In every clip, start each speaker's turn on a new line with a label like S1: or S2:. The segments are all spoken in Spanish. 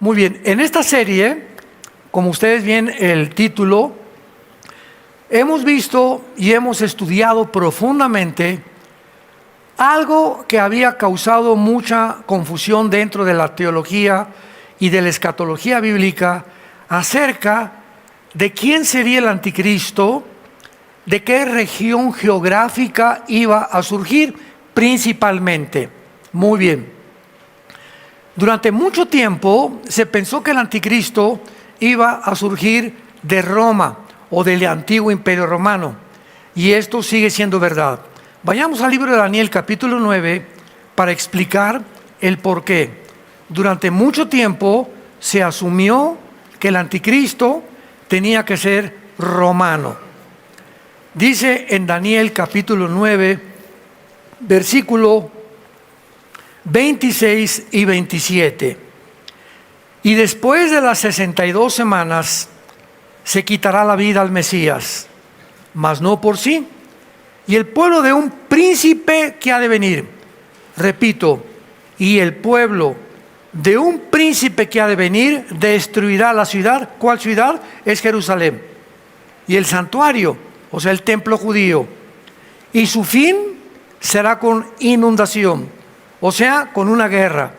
S1: Muy bien, en esta serie, como ustedes ven el título, hemos visto y hemos estudiado profundamente algo que había causado mucha confusión dentro de la teología y de la escatología bíblica acerca de quién sería el anticristo, de qué región geográfica iba a surgir principalmente. Muy bien. Durante mucho tiempo se pensó que el anticristo iba a surgir de Roma o del antiguo imperio romano, y esto sigue siendo verdad. Vayamos al libro de Daniel capítulo 9 para explicar el por qué. Durante mucho tiempo se asumió que el anticristo tenía que ser romano. Dice en Daniel capítulo 9, versículo 26 y 27: y después de las 62 semanas se quitará la vida al Mesías, mas no por sí, y el pueblo de un príncipe que ha de venir. Repito, y el pueblo de un príncipe que ha de venir destruirá la ciudad. ¿Cuál ciudad? Es Jerusalén. Y el santuario, o sea, el templo judío. Y su fin será con inundación, o sea, con una guerra.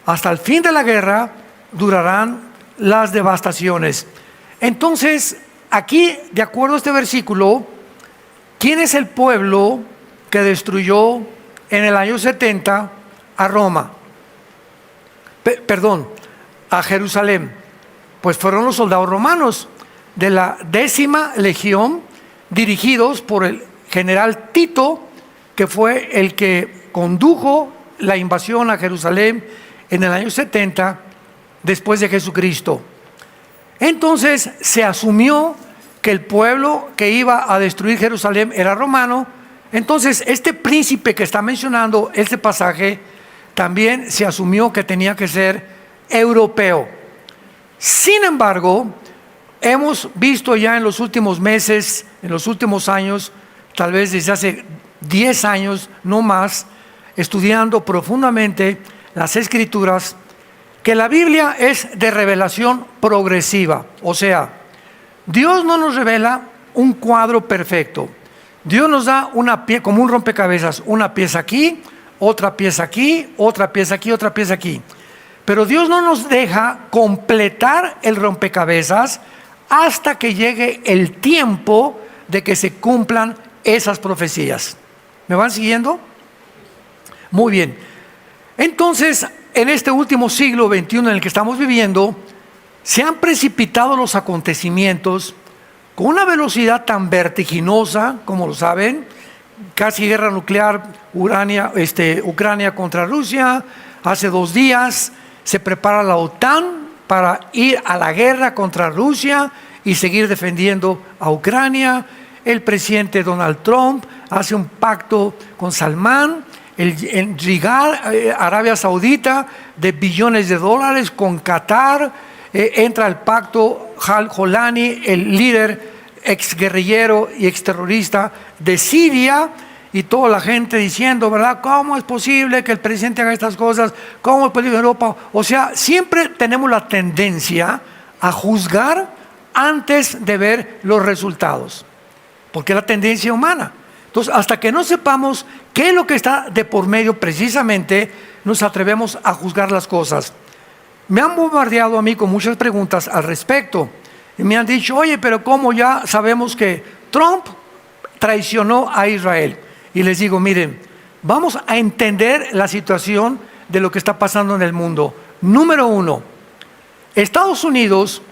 S1: Hasta el fin de la guerra durarán las devastaciones. Entonces, aquí, de acuerdo a este versículo, ¿quién es el pueblo que destruyó en el año 70 a Roma? A Jerusalén. Pues fueron los soldados romanos de la 10ª legión, dirigidos por el general Tito, que fue el que condujo la invasión a Jerusalén en el año 70 después de Jesucristo. Entonces se asumió que el pueblo que iba a destruir Jerusalén era romano. Entonces este príncipe que está mencionando este pasaje también se asumió que tenía que ser europeo. Sin embargo, hemos visto ya en los últimos meses, en los últimos años, tal vez desde hace 10 años, no más, estudiando profundamente las Escrituras, que la Biblia es de revelación progresiva. O sea, Dios no nos revela un cuadro perfecto. Dios nos da una pieza, como un rompecabezas, una pieza aquí, otra pieza aquí, otra pieza aquí, otra pieza aquí. Pero Dios no nos deja completar el rompecabezas hasta que llegue el tiempo de que se cumplan esas profecías. ¿Me van siguiendo? Muy bien. Entonces, en este último siglo XXI en el que estamos viviendo, se han precipitado los acontecimientos con una velocidad tan vertiginosa, como lo saben, casi guerra nuclear, Ucrania contra Rusia. Hace 2 días se prepara la OTAN para ir a la guerra contra Rusia y seguir defendiendo a Ucrania. El presidente Donald Trump hace un pacto con Salmán, en Arabia Saudita, de billones de dólares con Qatar. Entra al pacto Al-Jolani, el líder exguerrillero y exterrorista de Siria, y toda la gente diciendo, ¿verdad? ¿Cómo es posible que el presidente haga estas cosas? ¿Cómo es posible en Europa? O sea, siempre tenemos la tendencia a juzgar antes de ver los resultados, porque es la tendencia humana. Entonces, hasta que no sepamos qué es lo que está de por medio precisamente, nos atrevemos a juzgar las cosas. Me han bombardeado a mí con muchas preguntas al respecto. Y me han dicho, oye, pero ¿cómo ya sabemos que Trump traicionó a Israel? Y les digo, miren, vamos a entender la situación de lo que está pasando en el mundo. Número 1, Estados Unidos,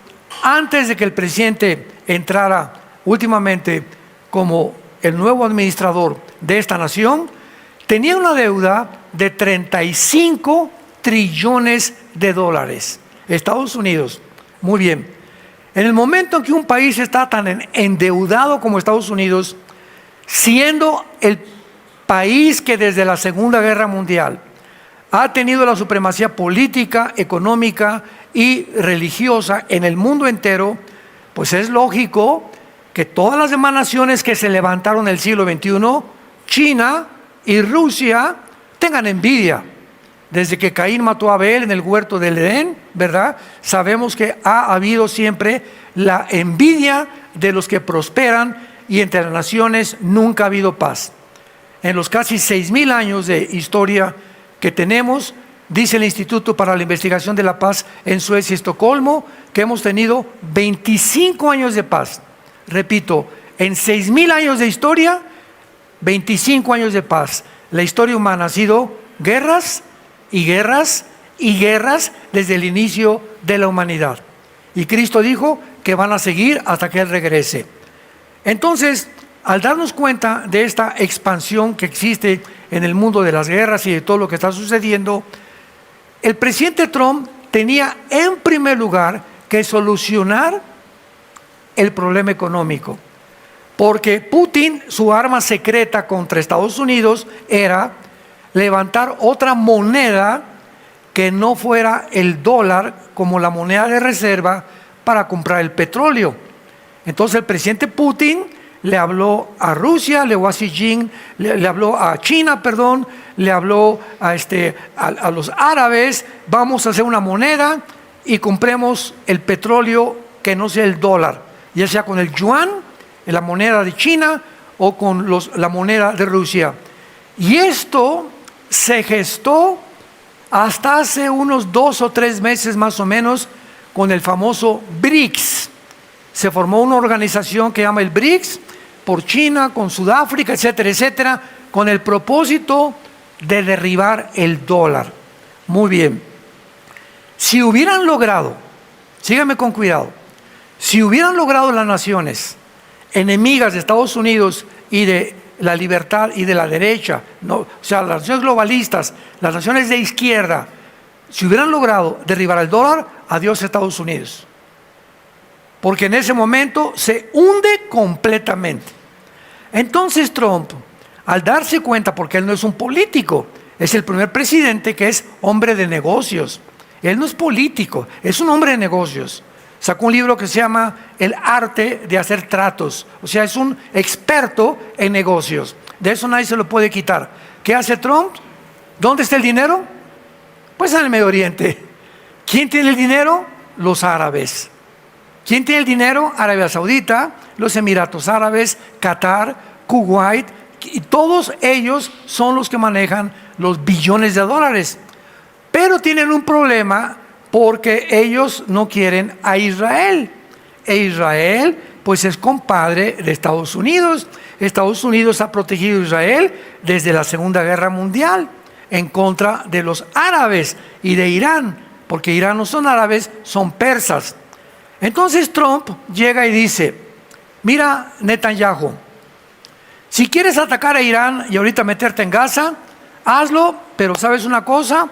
S1: antes de que el presidente entrara últimamente como el nuevo administrador de esta nación, tenía una deuda de 35 trillones de dólares. Estados Unidos. Muy bien. En el momento en que un país está tan endeudado como Estados Unidos, siendo el país que desde la Segunda Guerra Mundial ha tenido la supremacía política, económica y religiosa en el mundo entero, pues es lógico que todas las demás naciones que se levantaron en el siglo XXI, China y Rusia, tengan envidia. desde que Caín mató a Abel en el huerto del Edén, ¿verdad? Sabemos que ha habido siempre la envidia de los que prosperan y entre las naciones nunca ha habido paz. En los casi 6,000 años de historia que tenemos, dice el Instituto para la Investigación de la Paz en Suecia y Estocolmo, que hemos tenido 25 años de paz. Repito, en 6,000 años de historia, 25 años de paz. La historia humana ha sido guerras y guerras y guerras desde el inicio de la humanidad. Y Cristo dijo que van a seguir hasta que Él regrese. Entonces, al darnos cuenta de esta expansión que existe en el mundo de las guerras y de todo lo que está sucediendo, el presidente Trump tenía en primer lugar que solucionar el problema económico. Porque Putin, su arma secreta contra Estados Unidos era levantar otra moneda que no fuera el dólar como la moneda de reserva para comprar el petróleo. Entonces el presidente Putin le habló a Rusia, le habló a Xi Jinping, le habló a China, le habló a los árabes: vamos a hacer una moneda y compremos el petróleo que no sea el dólar, ya sea con el yuan, la moneda de China, o con la moneda de Rusia. Y esto se gestó hasta hace unos 2 o 3 meses más o menos con el famoso BRICS. Se formó una organización que llama el BRICS, por China, con Sudáfrica, etcétera, etcétera, con el propósito de derribar el dólar. Muy bien. Si hubieran logrado, síganme con cuidado, si hubieran logrado las naciones enemigas de Estados Unidos y de la libertad y de la derecha, no, o sea, las naciones globalistas, las naciones de izquierda, si hubieran logrado derribar el dólar, adiós Estados Unidos. Porque en ese momento se hunde completamente. Entonces Trump, al darse cuenta, porque él no es un político, es el primer presidente que es hombre de negocios. Él no es político, es un hombre de negocios. Sacó un libro que se llama El arte de hacer tratos. O sea, es un experto en negocios. De eso nadie se lo puede quitar. ¿Qué hace Trump? ¿Dónde está el dinero? Pues en el Medio Oriente. ¿Quién tiene el dinero? Los árabes. ¿Quién tiene el dinero? Arabia Saudita, los Emiratos Árabes, Qatar, Kuwait, y todos ellos son los que manejan los billones de dólares. Pero tienen un problema porque ellos no quieren a Israel. E Israel, pues, es compadre de Estados Unidos. Estados Unidos ha protegido a Israel desde la Segunda Guerra Mundial en contra de los árabes y de Irán, porque Irán no son árabes, son persas. Entonces Trump llega y dice: mira, Netanyahu, si quieres atacar a Irán y ahorita meterte en Gaza, hazlo, pero ¿sabes una cosa?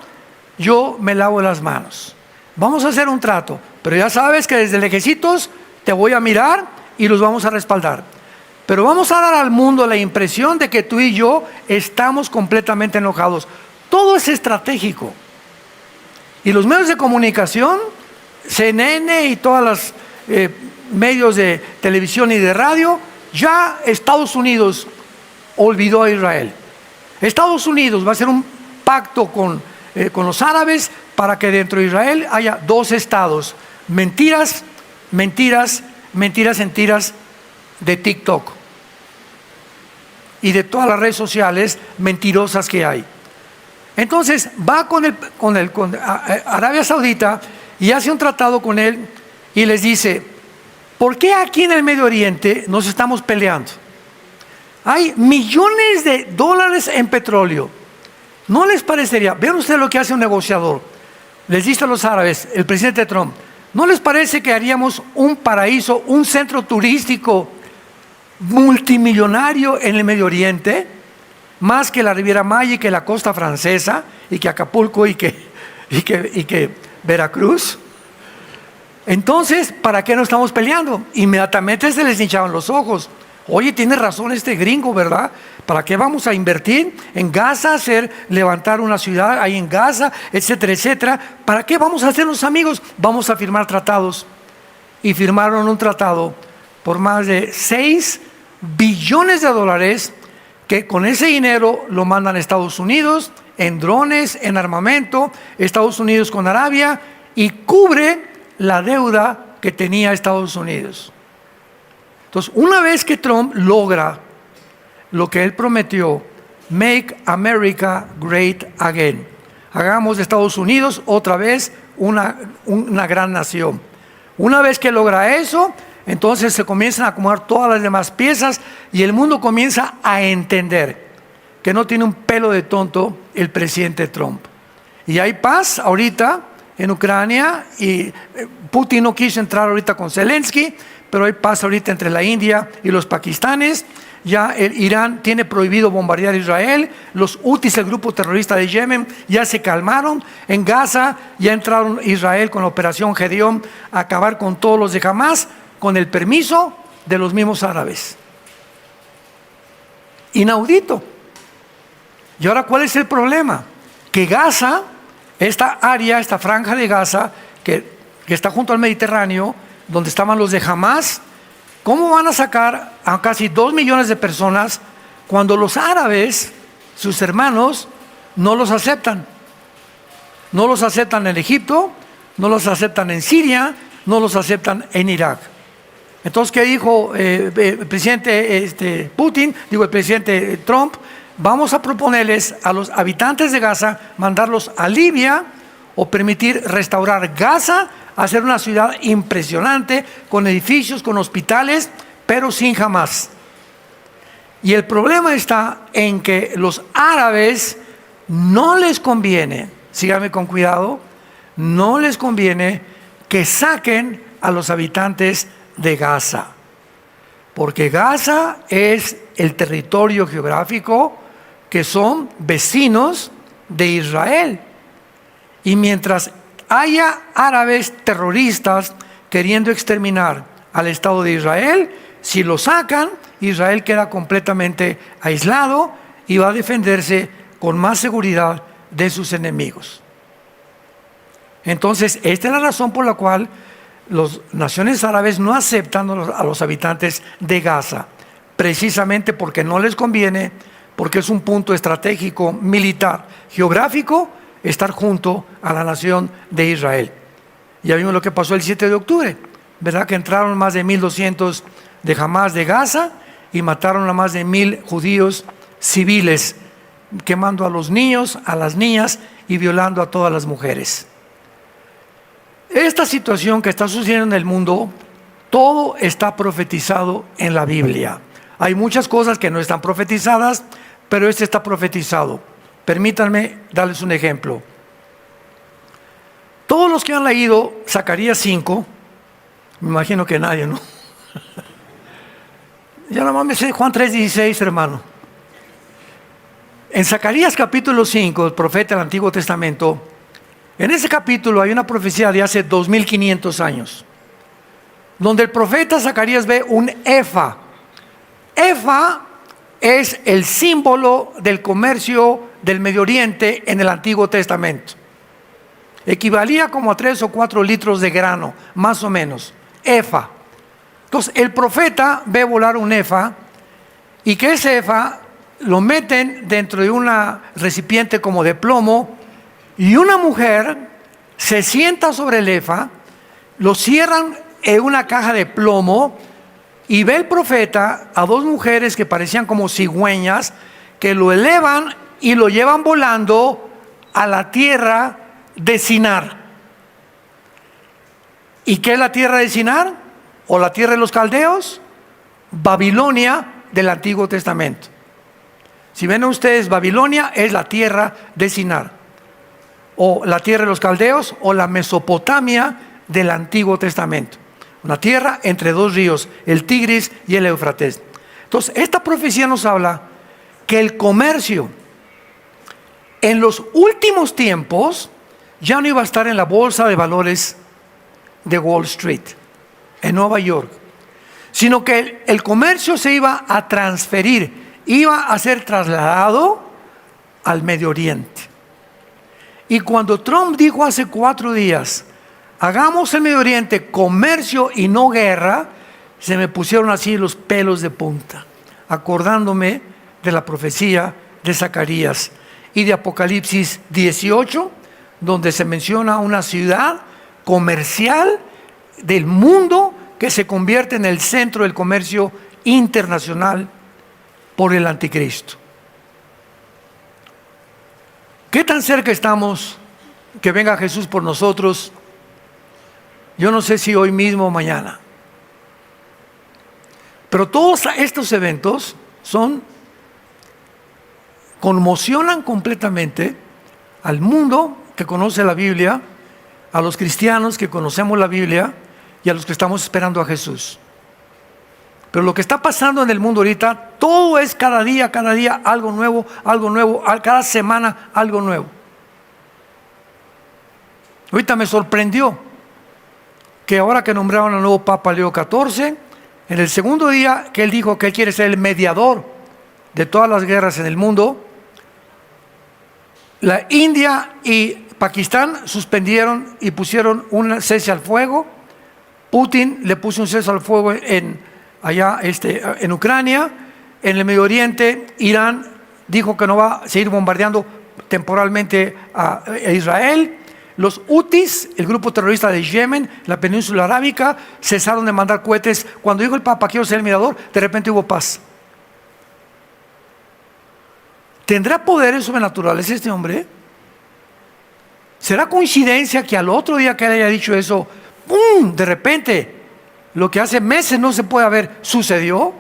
S1: Yo me lavo las manos. Vamos a hacer un trato, pero ya sabes que desde lejecitos te voy a mirar y los vamos a respaldar. Pero vamos a dar al mundo la impresión de que tú y yo estamos completamente enojados. Todo es estratégico. Y los medios de comunicación, CNN y todos los medios de televisión y de radio, ya Estados Unidos olvidó a Israel. Estados Unidos va a hacer un pacto con los árabes para que dentro de Israel haya 2 estados. Mentiras, mentiras, mentiras en tiras de TikTok y de todas las redes sociales mentirosas que hay. Entonces va con Arabia Saudita y hace un tratado con él y les dice: ¿por qué aquí en el Medio Oriente nos estamos peleando? Hay millones de dólares en petróleo. ¿No les parecería? Vean ustedes lo que hace un negociador. Les dice a los árabes, el presidente Trump: ¿no les parece que haríamos un paraíso, un centro turístico multimillonario en el Medio Oriente? Más que la Riviera Maya y que la costa francesa y que Acapulco y que Veracruz. Entonces, ¿para qué no estamos peleando? Inmediatamente se les hinchaban los ojos. Oye, tiene razón este gringo, ¿verdad? ¿Para qué vamos a invertir en Gaza, levantar una ciudad ahí en Gaza, etcétera, etcétera? ¿Para qué vamos a hacernos amigos? Vamos a firmar tratados. Y firmaron un tratado por más de 6 billones de dólares que con ese dinero lo mandan a Estados Unidos en drones, en armamento, Estados Unidos con Arabia, y cubre la deuda que tenía Estados Unidos. Entonces, una vez que Trump logra lo que él prometió, Make America Great Again, hagamos de Estados Unidos otra vez una gran nación. Una vez que logra eso, entonces se comienzan a acomodar todas las demás piezas y el mundo comienza a entender que no tiene un pelo de tonto el presidente Trump. Y hay paz ahorita en Ucrania, y Putin no quiso entrar ahorita con Zelensky, pero hay paz ahorita entre la India y los pakistanes. Ya el Irán tiene prohibido bombardear a Israel. Los Houthis, el grupo terrorista de Yemen, ya se calmaron. En Gaza ya entraron Israel con la operación Gedeón a acabar con todos los de Hamás, con el permiso de los mismos árabes. Inaudito. Y ahora, ¿cuál es el problema? Que Gaza, esta área, esta franja de Gaza, que está junto al Mediterráneo, donde estaban los de Hamás, ¿cómo van a sacar a casi 2 millones de personas cuando los árabes, sus hermanos, no los aceptan? No los aceptan en Egipto, no los aceptan en Siria, no los aceptan en Irak. Entonces, ¿qué dijo el presidente Putin? Digo, el presidente Trump: vamos a proponerles a los habitantes de Gaza mandarlos a Libia o permitir restaurar Gaza, hacer una ciudad impresionante, con edificios, con hospitales, pero sin Hamás. Y el problema está en que los árabes no les conviene, síganme con cuidado, no les conviene que saquen a los habitantes de Gaza, porque Gaza es el territorio geográfico que son vecinos de Israel. Y mientras haya árabes terroristas queriendo exterminar al Estado de Israel, si lo sacan, Israel queda completamente aislado y va a defenderse con más seguridad de sus enemigos. Entonces, esta es la razón por la cual las naciones árabes no aceptan a los habitantes de Gaza, precisamente porque no les conviene, porque es un punto estratégico, militar, geográfico, estar junto a la nación de Israel. Ya vimos lo que pasó el 7 de octubre, ¿verdad? Que entraron más de 1,200 de Hamás de Gaza y mataron a más de 1,000 judíos civiles, quemando a los niños, a las niñas y violando a todas las mujeres. Esta situación que está sucediendo en el mundo, todo está profetizado en la Biblia. Hay muchas cosas que no están profetizadas, pero este está profetizado. Permítanme darles un ejemplo. Todos los que han leído Zacarías 5, me imagino que nadie, ¿no? Ya nada más me sé Juan 3:16, hermano. En Zacarías capítulo 5, el profeta del Antiguo Testamento, en ese capítulo hay una profecía de hace 2500 años, donde el profeta Zacarías ve un efa. Efa es el símbolo del comercio del Medio Oriente en el Antiguo Testamento. Equivalía como a 3 o 4 litros de grano, más o menos. Efa. Entonces, el profeta ve volar un efa, y que ese efa lo meten dentro de un recipiente como de plomo, y una mujer se sienta sobre el efa, lo cierran en una caja de plomo, y ve el profeta a 2 mujeres que parecían como cigüeñas, que lo elevan y lo llevan volando a la tierra de Sinar. ¿Y qué es la tierra de Sinar? ¿O la tierra de los caldeos? Babilonia del Antiguo Testamento. Si ven ustedes, Babilonia es la tierra de Sinar, o la tierra de los caldeos, o la Mesopotamia del Antiguo Testamento. Una tierra entre 2 ríos, el Tigris y el Éufrates. Entonces, esta profecía nos habla que el comercio en los últimos tiempos ya no iba a estar en la bolsa de valores de Wall Street, en Nueva York, sino que el comercio se iba a transferir, iba a ser trasladado al Medio Oriente. Y cuando Trump dijo hace 4 días, hagamos el Medio Oriente comercio y no guerra, se me pusieron así los pelos de punta, acordándome de la profecía de Zacarías. y de Apocalipsis 18, donde se menciona una ciudad comercial del mundo que se convierte en el centro del comercio internacional por el anticristo. ¿Qué tan cerca estamos que venga Jesús por nosotros? Yo no sé si hoy mismo o mañana. Pero todos estos eventos conmocionan completamente al mundo que conoce la Biblia, a los cristianos que conocemos la Biblia y a los que estamos esperando a Jesús. Pero lo que está pasando en el mundo ahorita, todo es cada día algo nuevo, cada semana algo nuevo. Ahorita me sorprendió que ahora que nombraron al nuevo Papa Leo XIV, en el segundo día que él dijo que él quiere ser el mediador de todas las guerras en el mundo, la India y Pakistán suspendieron y pusieron un cese al fuego. Putin le puso un cese al fuego en Ucrania. En el Medio Oriente, Irán dijo que no va a seguir bombardeando temporalmente a Israel. Los Houthis, el grupo terrorista de Yemen, la península arábica, cesaron de mandar cohetes. Cuando dijo el Papa, quiero ser el mediador, de repente hubo paz. ¿Tendrá poderes sobrenaturales este hombre? ¿Será coincidencia que al otro día que él haya dicho eso, ¡pum!, de repente, lo que hace meses no se puede haber, sucedió?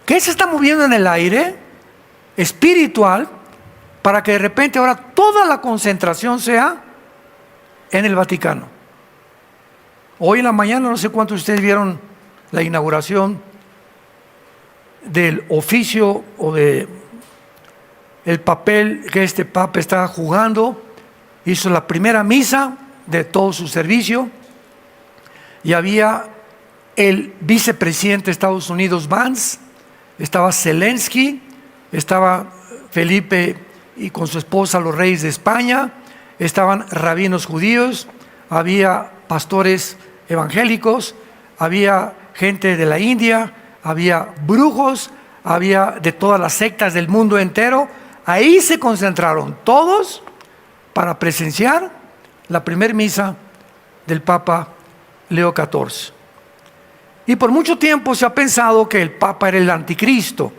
S1: ¿Qué se está moviendo en el aire espiritual para que de repente ahora toda la concentración sea en el Vaticano? Hoy en la mañana, no sé cuántos de ustedes vieron la inauguración del oficio o de el papel que este Papa está jugando. Hizo la primera misa de todo su servicio y había el vicepresidente de Estados Unidos, Vance, estaba Zelensky, estaba Felipe y con su esposa los reyes de España, estaban rabinos judíos, había pastores evangélicos, había gente de la India, había brujos, había de todas las sectas del mundo entero. Ahí se concentraron todos para presenciar la primer misa del Papa Leo XIV. Y por mucho tiempo se ha pensado que el Papa era el anticristo.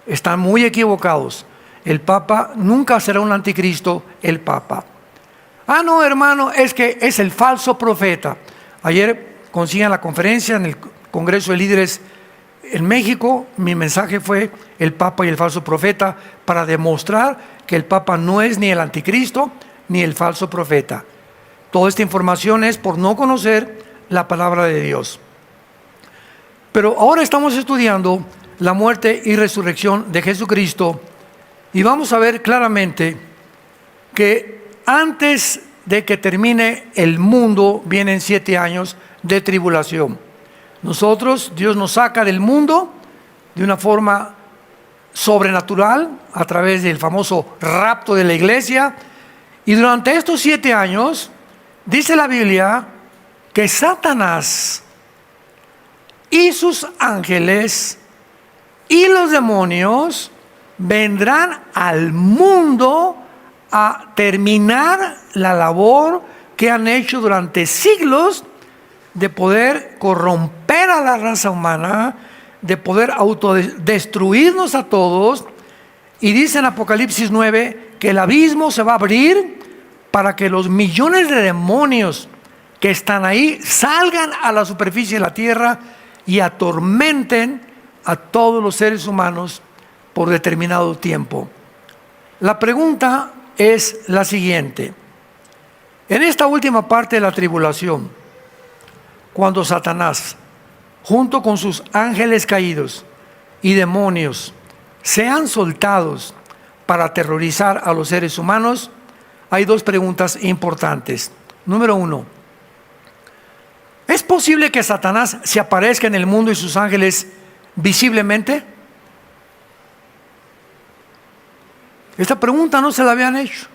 S1: Están muy equivocados. El Papa nunca será un anticristo, el Papa. Ah, no, hermano, es que es el falso profeta. Ayer consiguen la conferencia en el Congreso de Líderes en México. Mi mensaje fue el Papa y el falso profeta, para demostrar que el Papa no es ni el anticristo ni el falso profeta. Toda esta información es por no conocer la palabra de Dios. Pero ahora estamos estudiando la muerte y resurrección de Jesucristo y vamos a ver claramente que antes de que termine el mundo vienen 7 años de tribulación. Dios nos saca del mundo de una forma sobrenatural a través del famoso rapto de la iglesia, y durante estos 7 años dice la Biblia que Satanás y sus ángeles y los demonios vendrán al mundo a terminar la labor que han hecho durante siglos de poder corromper a la raza humana, de poder autodestruirnos a todos. Y dice en Apocalipsis 9 que el abismo se va a abrir para que los millones de demonios que están ahí salgan a la superficie de la tierra y atormenten a todos los seres humanos por determinado tiempo. La pregunta es la siguiente: en esta última parte de la tribulación, cuando Satanás, junto con sus ángeles caídos y demonios, sean soltados para aterrorizar a los seres humanos, hay 2 preguntas importantes. Número 1, ¿es posible que Satanás se aparezca en el mundo y sus ángeles visiblemente? Esta pregunta no se la habían hecho,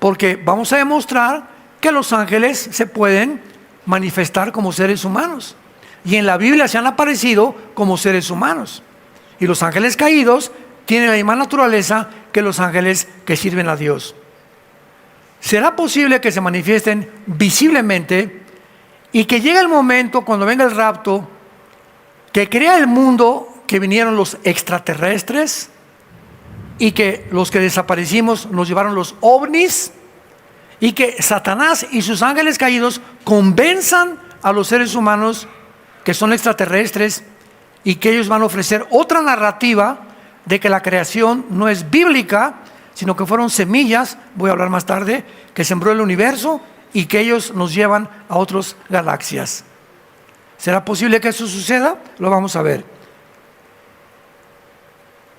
S1: porque vamos a demostrar que los ángeles se pueden manifestar como seres humanos, y en la Biblia se han aparecido como seres humanos, y los ángeles caídos tienen la misma naturaleza que los ángeles que sirven a Dios. ¿Será posible que se manifiesten visiblemente y que llegue el momento, cuando venga el rapto, que crea el mundo, que vinieron los extraterrestres y que los que desaparecimos nos llevaron los ovnis, y que Satanás y sus ángeles caídos convenzan a los seres humanos que son extraterrestres y que ellos van a ofrecer otra narrativa de que la creación no es bíblica, sino que fueron semillas, voy a hablar más tarde, que sembró el universo y que ellos nos llevan a otras galaxias? ¿Será posible que eso suceda? Lo vamos a ver.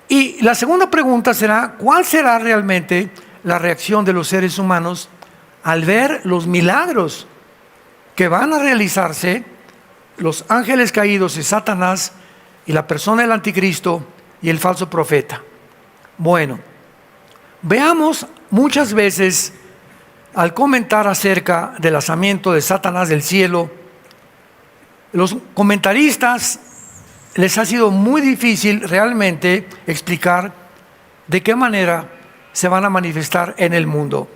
S1: Y la segunda pregunta será, ¿cuál será realmente la reacción de los seres humanos al ver los milagros que van a realizarse los ángeles caídos y Satanás y la persona del anticristo y el falso profeta? Bueno, veamos muchas veces al comentar acerca del lanzamiento de Satanás del cielo, los comentaristas les ha sido muy difícil realmente explicar de qué manera se van a manifestar en el mundo.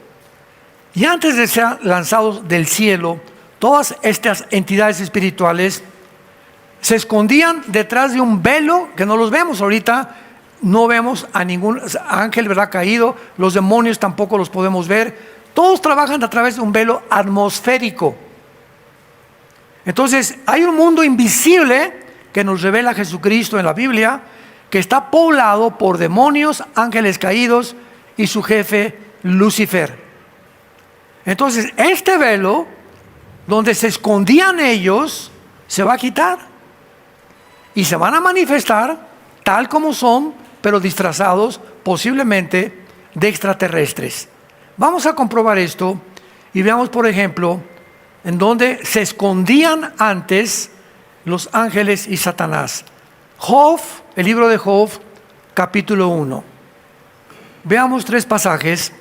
S1: Y antes de ser lanzados del cielo, todas estas entidades espirituales se escondían detrás de un velo que no los vemos ahorita. No vemos a ningún ángel, ¿verdad?, caído. Los demonios tampoco los podemos ver. Todos trabajan a través de un velo atmosférico. Entonces hay un mundo invisible que nos revela Jesucristo en la Biblia, que está poblado por demonios, ángeles caídos y su jefe Lucifer. Entonces este velo donde se escondían ellos se va a quitar y se van a manifestar tal como son, pero disfrazados posiblemente de extraterrestres. Vamos a comprobar esto y veamos, por ejemplo, en donde se escondían antes los ángeles y Satanás. Job, el libro de Job, capítulo 1. Veamos 3 pasajes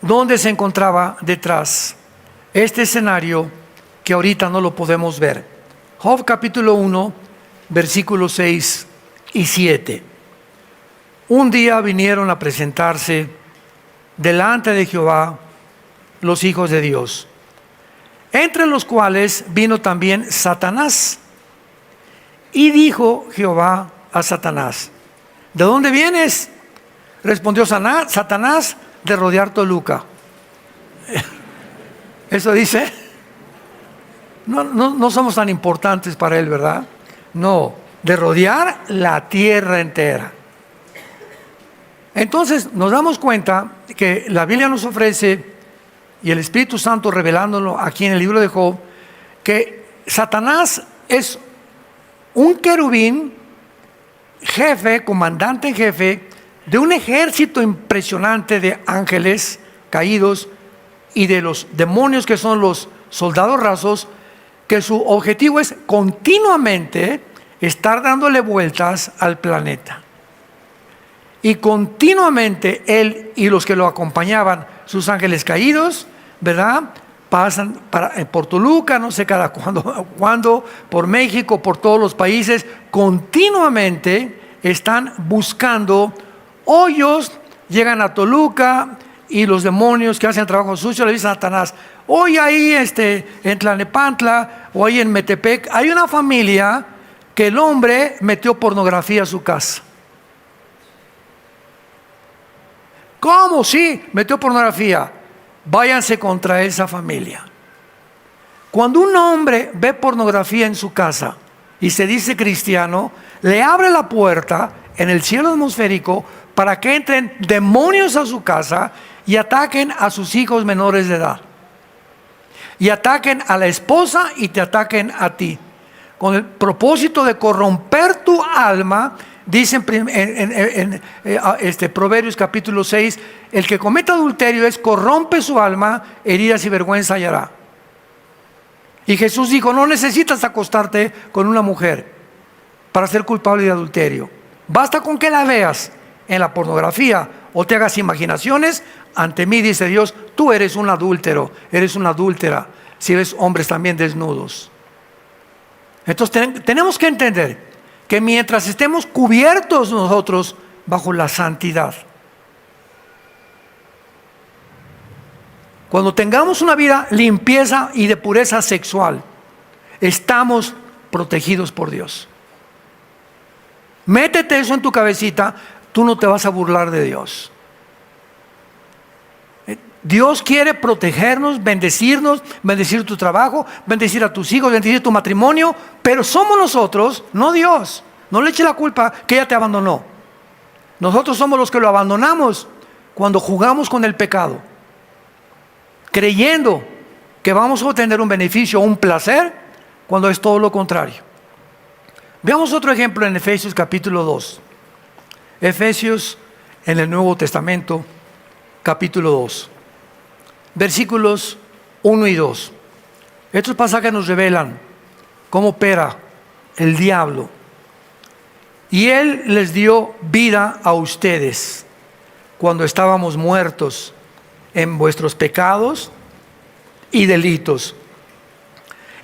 S1: donde se encontraba detrás este escenario que ahorita no lo podemos ver. Job capítulo 1, versículos 6 y 7. Un día vinieron a presentarse delante de Jehová los hijos de Dios, entre los cuales vino también Satanás. Y dijo Jehová a Satanás: ¿de dónde vienes? Respondió Satanás: de rodear Toluca. Eso dice. No somos tan importantes para él, ¿verdad? No, de rodear la tierra entera. Entonces nos damos cuenta que la Biblia nos ofrece, y el Espíritu Santo revelándolo aquí en el libro de Job, que Satanás es un querubín, jefe, comandante en jefe de un ejército impresionante de ángeles caídos y de los demonios que son los soldados rasos, que su objetivo es continuamente estar dándole vueltas al planeta. Y continuamente él y los que lo acompañaban, sus ángeles caídos, ¿verdad?, pasan por Toluca, no sé cada cuándo, por México, por todos los países, continuamente están buscando hoyos. Llegan a Toluca y los demonios que hacen trabajo sucio le dicen a Satanás: hoy ahí en Tlalnepantla o ahí en Metepec hay una familia que el hombre metió pornografía a su casa. ¿Cómo? Sí, metió pornografía. Váyanse contra esa familia. Cuando un hombre ve pornografía en su casa y se dice cristiano, le abre la puerta en el cielo atmosférico para que entren demonios a su casa y ataquen a sus hijos menores de edad, y ataquen a la esposa y te ataquen a ti, con el propósito de corromper tu alma. Dicen en Proverbios capítulo 6, el que cometa adulterio corrompe su alma, heridas y vergüenza hallará. Y Jesús dijo: no necesitas acostarte con una mujer para ser culpable de adulterio. Basta con que la veas en la pornografía o te hagas imaginaciones. Ante mí, dice Dios, tú eres un adúltero, eres una adúltera, si ves hombres también desnudos. Entonces tenemos que entender que mientras estemos cubiertos nosotros bajo la santidad. Cuando tengamos una vida limpieza y de pureza sexual, estamos protegidos por Dios. Métete eso en tu cabecita, tú no te vas a burlar de Dios. Dios quiere protegernos, bendecir tu trabajo, bendecir a tus hijos, bendecir tu matrimonio, pero somos nosotros, no Dios. No le eche la culpa que ella te abandonó. Nosotros somos los que lo abandonamos cuando jugamos con el pecado, creyendo que vamos a obtener un beneficio o un placer, cuando es todo lo contrario. Veamos otro ejemplo en Efesios capítulo 2. Efesios en el Nuevo Testamento, capítulo 2. Versículos 1 y 2. Estos pasajes nos revelan cómo opera el diablo. Y él les dio vida a ustedes cuando estábamos muertos en vuestros pecados y delitos,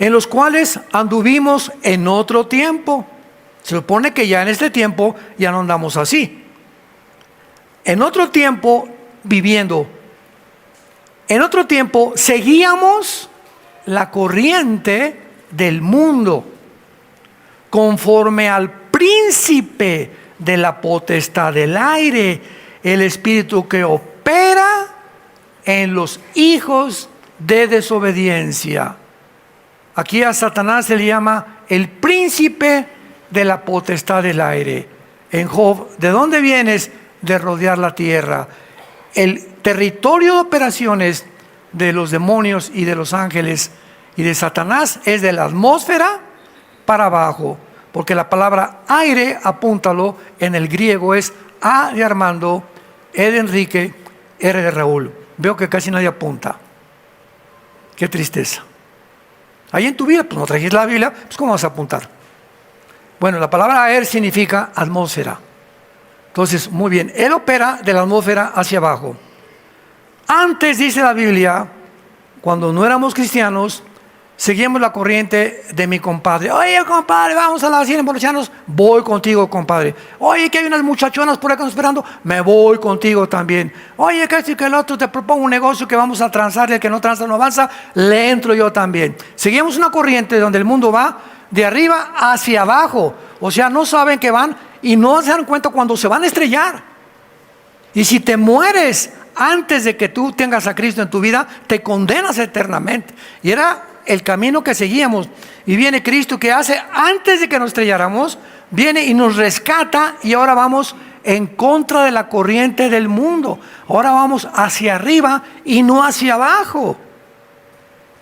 S1: en los cuales anduvimos en otro tiempo. Se supone que ya en este tiempo ya no andamos así. En otro tiempo viviendo. En otro tiempo seguíamos la corriente del mundo, conforme al príncipe de la potestad del aire, el espíritu que opera en los hijos de desobediencia. Aquí a Satanás se le llama el príncipe de la potestad del aire. En Job, ¿de dónde vienes? De rodear la tierra. El territorio de operaciones de los demonios y de los ángeles y de Satanás es de la atmósfera para abajo, porque la palabra aire, apúntalo, en el griego es A de Armando, E de Enrique, R de Raúl. Veo que casi nadie apunta. Qué tristeza. Ahí en tu vida, pues no trajiste la Biblia, pues ¿cómo vas a apuntar? Bueno, la palabra air significa atmósfera. Entonces, muy bien, él opera de la atmósfera hacia abajo. Antes, dice la Biblia, cuando no éramos cristianos, seguíamos la corriente de mi compadre. Oye, compadre, vamos a la hacienda emborracharnos. Voy contigo, compadre. Oye, que hay unas muchachonas por acá esperando. Me voy contigo también. Oye, que esto y que el otro, te propongo un negocio que vamos a transar, y el que no transa no avanza. Le entro yo también. Seguimos una corriente donde el mundo va de arriba hacia abajo. O sea, no saben que van y no se dan cuenta cuando se van a estrellar. Y si te mueres antes de que tú tengas a Cristo en tu vida, te condenas eternamente. Y era el camino que seguíamos. Y viene Cristo, que hace antes de que nos estrelláramos, viene y nos rescata, y ahora vamos en contra de la corriente del mundo. Ahora vamos hacia arriba y no hacia abajo.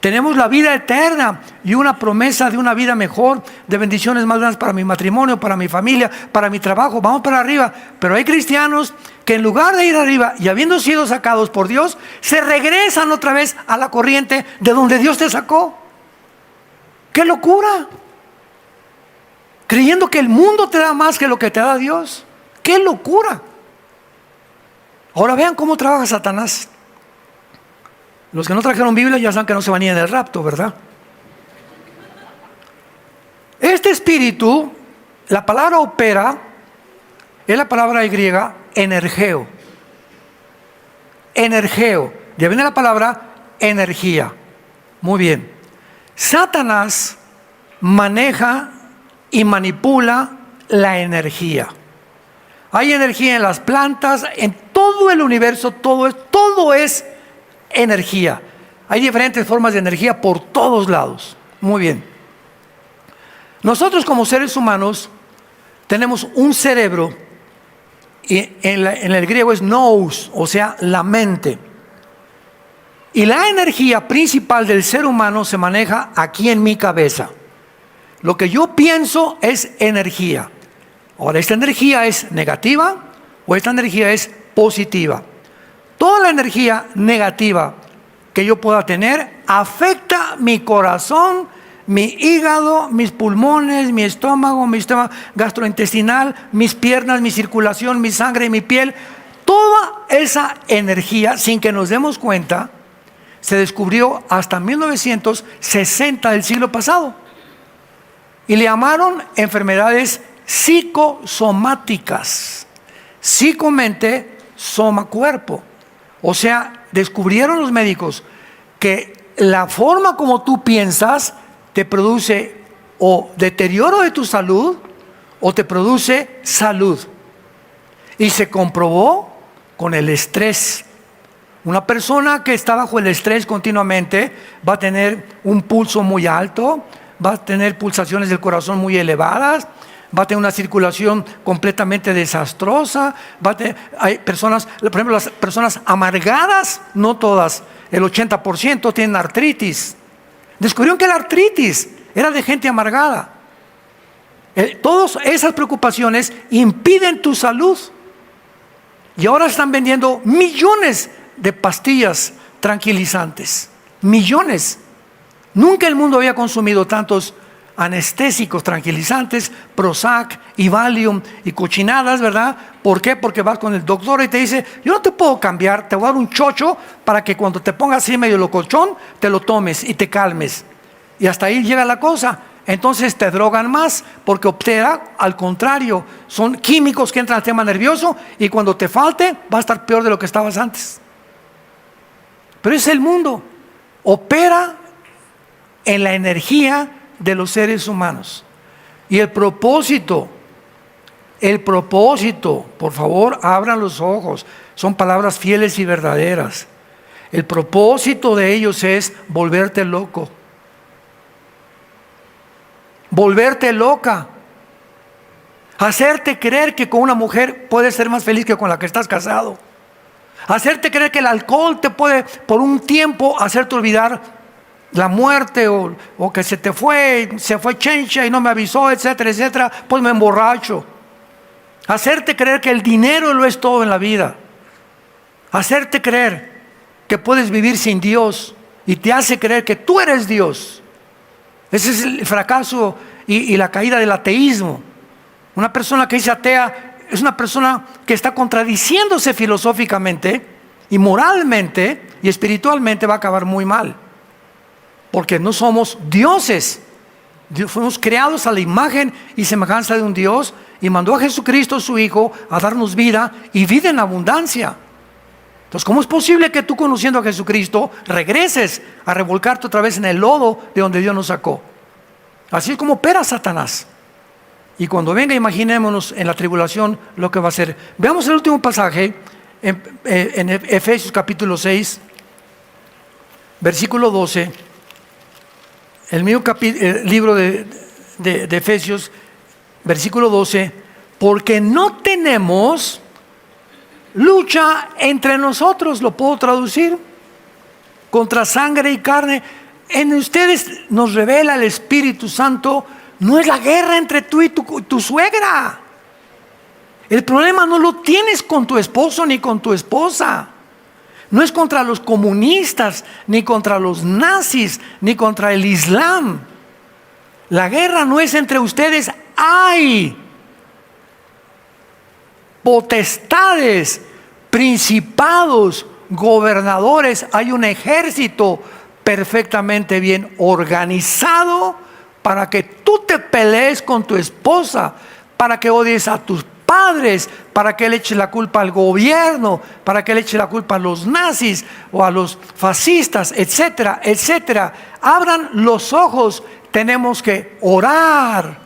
S1: Tenemos la vida eterna y una promesa de una vida mejor, de bendiciones más grandes para mi matrimonio, para mi familia, para mi trabajo. Vamos para arriba. Pero hay cristianos que en lugar de ir arriba y habiendo sido sacados por Dios, se regresan otra vez a la corriente de donde Dios te sacó. ¡Qué locura! Creyendo que el mundo te da más que lo que te da Dios. ¡Qué locura! Ahora vean cómo trabaja Satanás. Los que no trajeron Biblia ya saben que no se van a ir en el rapto, ¿verdad? Este espíritu, la palabra opera, es la palabra griega energeo. Energeo. Ya viene la palabra energía. Muy bien. Satanás maneja y manipula la energía. Hay energía en las plantas, en todo el universo, todo es energía. Hay diferentes formas de energía por todos lados. Muy bien. Nosotros como seres humanos tenemos un cerebro, y en el griego es nous, o sea, la mente. Y la energía principal del ser humano se maneja aquí en mi cabeza. Lo que yo pienso es energía. Ahora, ¿esta energía es negativa o esta energía es positiva? Toda la energía negativa que yo pueda tener afecta mi corazón, mi hígado, mis pulmones, mi estómago, mi sistema gastrointestinal, mis piernas, mi circulación, mi sangre, mi piel. Toda esa energía, sin que nos demos cuenta, se descubrió hasta 1960 del siglo pasado. Y le llamaron enfermedades psicosomáticas. psicomente, soma cuerpo. O sea, descubrieron los médicos que la forma como tú piensas te produce o deterioro de tu salud o te produce salud. Y se comprobó con el estrés. Una persona que está bajo el estrés continuamente va a tener un pulso muy alto, va a tener pulsaciones del corazón muy elevadas, va a tener una circulación completamente desastrosa. Hay personas, por ejemplo, las personas amargadas, no todas, el 80% tienen artritis. Descubrieron que la artritis era de gente amargada. Todas esas preocupaciones impiden tu salud. Y ahora están vendiendo millones de pastillas tranquilizantes. Millones. Nunca el mundo había consumido tantos anestésicos tranquilizantes, Prozac y Valium y cochinadas, ¿verdad? ¿Por qué? Porque vas con el doctor y te dice: yo no te puedo cambiar, te voy a dar un chocho para que cuando te pongas así medio locochón, te lo tomes y te calmes. Y hasta ahí llega la cosa. Entonces te drogan más, porque opera al contrario. Son químicos que entran al sistema nervioso y cuando te falte, va a estar peor de lo que estabas antes. Pero es el mundo. Opera en la energía de los seres humanos. Y el propósito, por favor, abran los ojos. Son palabras fieles y verdaderas. El propósito de ellos es volverte loco. Volverte loca. Hacerte creer que con una mujer puedes ser más feliz que con la que estás casado. Hacerte creer que el alcohol te puede por un tiempo hacerte olvidar la muerte o que se fue chencha y no me avisó, etcétera, etcétera, pues me emborracho. Hacerte creer que el dinero lo es todo en la vida. Hacerte creer que puedes vivir sin Dios y te hace creer que tú eres Dios. Ese es el fracaso y la caída del ateísmo. Una persona que dice atea es una persona que está contradiciéndose filosóficamente y moralmente y espiritualmente, va a acabar muy mal. Porque no somos dioses. Fuimos creados a la imagen y semejanza de un Dios, y mandó a Jesucristo su Hijo a darnos vida y vida en abundancia. Entonces, ¿cómo es posible que tú, conociendo a Jesucristo, regreses a revolcarte otra vez en el lodo de donde Dios nos sacó? Así es como opera Satanás. Y cuando venga, imaginémonos en la tribulación lo que va a hacer. Veamos el último pasaje en Efesios capítulo 6, versículo 12. El mismo libro de Efesios, versículo 12. Porque no tenemos lucha entre nosotros, lo puedo traducir, contra sangre y carne. En ustedes nos revela el Espíritu Santo. No es la guerra entre tú y tu suegra. El problema no lo tienes con tu esposo ni con tu esposa. No es contra los comunistas, ni contra los nazis, ni contra el Islam. La guerra no es entre ustedes. Hay potestades, principados, gobernadores. Hay un ejército perfectamente bien organizado para que tú te pelees con tu esposa, para que odies a tus padres, para que le eches la culpa al gobierno, para que le eches la culpa a los nazis o a los fascistas, etcétera, etcétera. Abran los ojos. Tenemos que orar,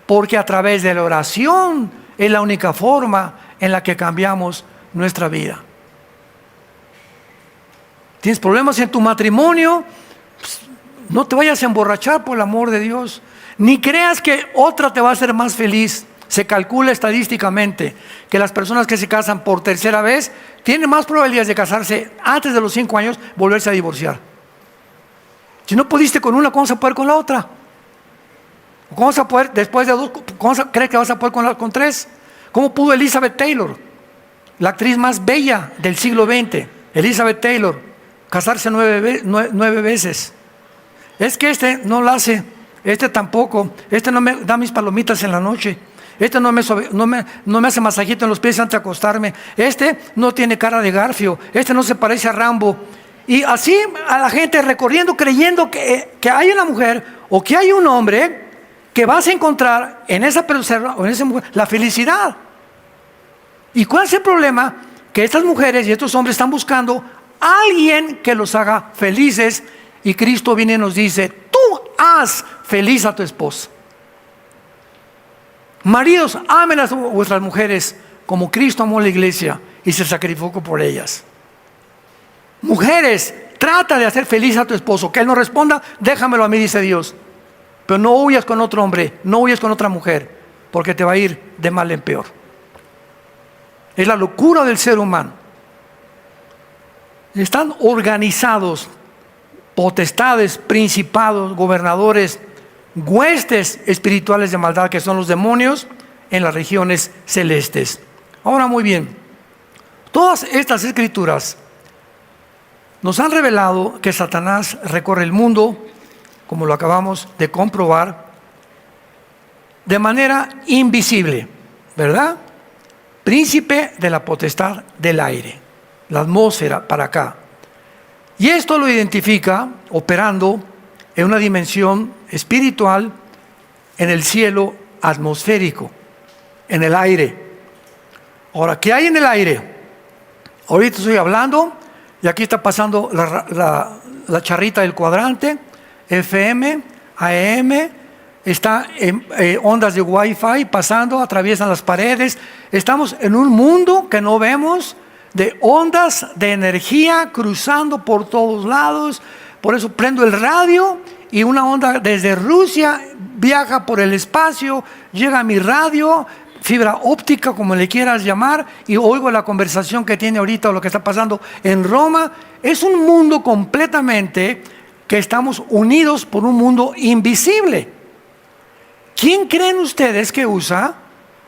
S1: porque a través de la oración es la única forma en la que cambiamos nuestra vida. ¿Tienes problemas en tu matrimonio? Pues, no te vayas a emborrachar, por el amor de Dios. Ni creas que otra te va a hacer más feliz. Se calcula estadísticamente que las personas que se casan por tercera vez tienen más probabilidades de casarse antes de los 5 años, volverse a divorciar. Si no pudiste con una, ¿cómo vas a poder con la otra? ¿Cómo vas a poder después de 2? ¿Cómo crees que vas a poder con 3? ¿Cómo pudo Elizabeth Taylor, la actriz más bella del siglo XX, Elizabeth Taylor, casarse 9 veces? Es que este no lo hace, este tampoco, este no me da mis palomitas en la noche, este no me hace masajito en los pies antes de acostarme, este no tiene cara de Garfio, este no se parece a Rambo. Y así a la gente recorriendo, creyendo que hay una mujer o que hay un hombre que vas a encontrar en esa persona o en esa mujer la felicidad. ¿Y cuál es el problema? Que estas mujeres y estos hombres están buscando a alguien que los haga felices, y Cristo viene y nos dice: tú haz feliz a tu esposa. Maridos, amen a vuestras mujeres como Cristo amó a la iglesia y se sacrificó por ellas. Mujeres, trata de hacer feliz a tu esposo. Que él no responda, déjamelo a mí, dice Dios. Pero no huyas con otro hombre, no huyas con otra mujer, porque te va a ir de mal en peor. Es la locura del ser humano. Están organizados potestades, principados, gobernadores, huestes espirituales de maldad, que son los demonios, en las regiones celestes. Ahora, muy bien, todas estas escrituras nos han revelado que Satanás recorre el mundo, como lo acabamos de comprobar, de manera invisible, ¿verdad? Príncipe de la potestad del aire, la atmósfera para acá. Y esto lo identifica operando en una dimensión espiritual, en el cielo atmosférico, en el aire. Ahora, ¿qué hay en el aire? Ahorita estoy hablando y aquí está pasando la charrita del cuadrante, FM, AM, está en ondas de Wi-Fi pasando, atraviesan las paredes. Estamos en un mundo que no vemos, de ondas de energía cruzando por todos lados. Por eso prendo el radio y una onda desde Rusia viaja por el espacio, llega a mi radio, fibra óptica, como le quieras llamar, y oigo la conversación que tiene ahorita o lo que está pasando en Roma. Es un mundo completamente que estamos unidos por un mundo invisible. ¿Quién creen ustedes que usa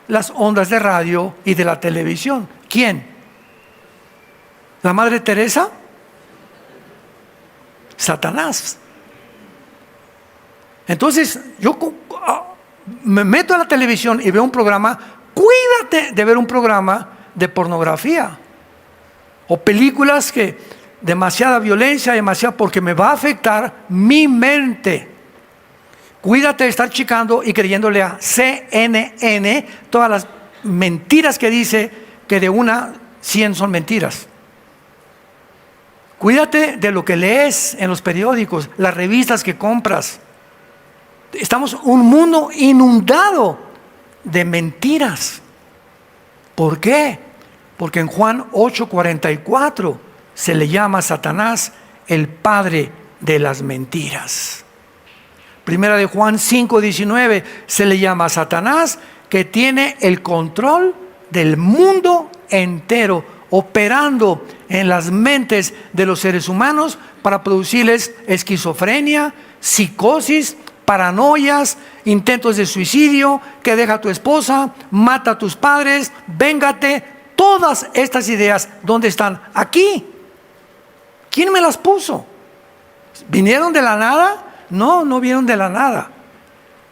S1: las ondas de radio y de la televisión? ¿Quién? ¿La Madre Teresa? Satanás. Entonces, yo me meto a la televisión y veo un programa. Cuídate de ver un programa de pornografía o películas que demasiada violencia, porque me va a afectar mi mente. Cuídate de estar checando y creyéndole a CNN todas las mentiras que dice, que de una 100 son mentiras. Cuídate de lo que lees en los periódicos, las revistas que compras. Estamos en un mundo inundado de mentiras. ¿Por qué? Porque en Juan 8:44 se le llama a Satanás el padre de las mentiras. Primera de Juan 5:19 se le llama a Satanás, que tiene el control del mundo entero, operando en las mentes de los seres humanos para producirles esquizofrenia, psicosis, paranoias, intentos de suicidio, que deja a tu esposa, mata a tus padres, véngate. Todas estas ideas, ¿dónde están? Aquí. ¿Quién me las puso? ¿Vinieron de la nada? No, no vinieron de la nada.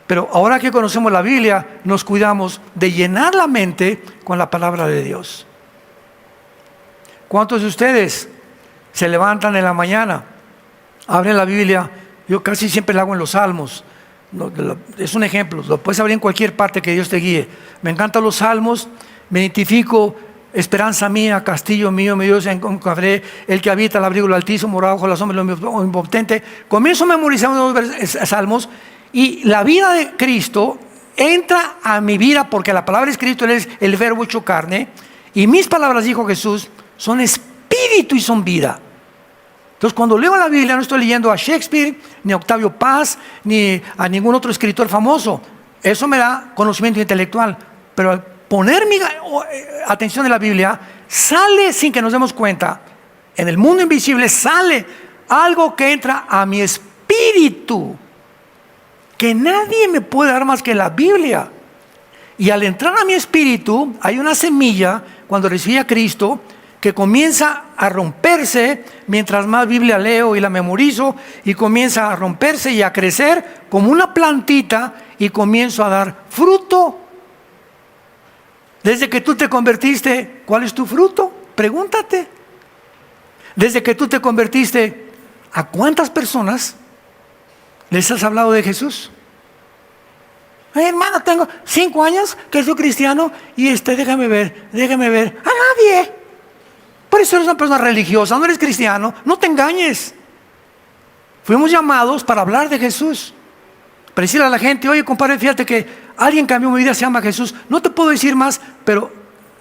S1: Pero ahora que conocemos la Biblia, nos cuidamos de llenar la mente con la palabra de Dios. ¿Cuántos de ustedes se levantan en la mañana, abren la Biblia? Yo casi siempre lo hago en los Salmos. Es un ejemplo, lo puedes abrir en cualquier parte, que Dios te guíe. Me encantan los Salmos, me identifico: esperanza mía, castillo mío, mi Dios, encontraré el que habita al abrigo del Altísimo, morado bajo la sombra del Omnipotente. Comienzo a memorizar unos salmos y la vida de Cristo entra a mi vida, porque la palabra es Cristo, Él es el verbo hecho carne, y mis palabras, dijo Jesús, son espíritu y son vida. Entonces, cuando leo la Biblia, no estoy leyendo a Shakespeare, ni a Octavio Paz, ni a ningún otro escritor famoso. Eso me da conocimiento intelectual, pero al poner mi atención en la Biblia, sale, sin que nos demos cuenta, en el mundo invisible sale algo que entra a mi espíritu, que nadie me puede dar más que la Biblia. Y al entrar a mi espíritu, hay una semilla, cuando recibí a Cristo, que comienza a romperse mientras más Biblia leo y la memorizo, y comienza a romperse y a crecer como una plantita, y comienzo a dar fruto. Desde que tú te convertiste, ¿cuál es tu fruto? Pregúntate. Desde que tú te convertiste, ¿a cuántas personas les has hablado de Jesús? Hermano, tengo 5 años que soy cristiano y déjame ver. A nadie. Por eso eres una persona religiosa, no eres cristiano. No te engañes. Fuimos llamados para hablar de Jesús. Para decirle a la gente, oye, compadre, fíjate que alguien cambió mi vida, se llama Jesús. No te puedo decir más, pero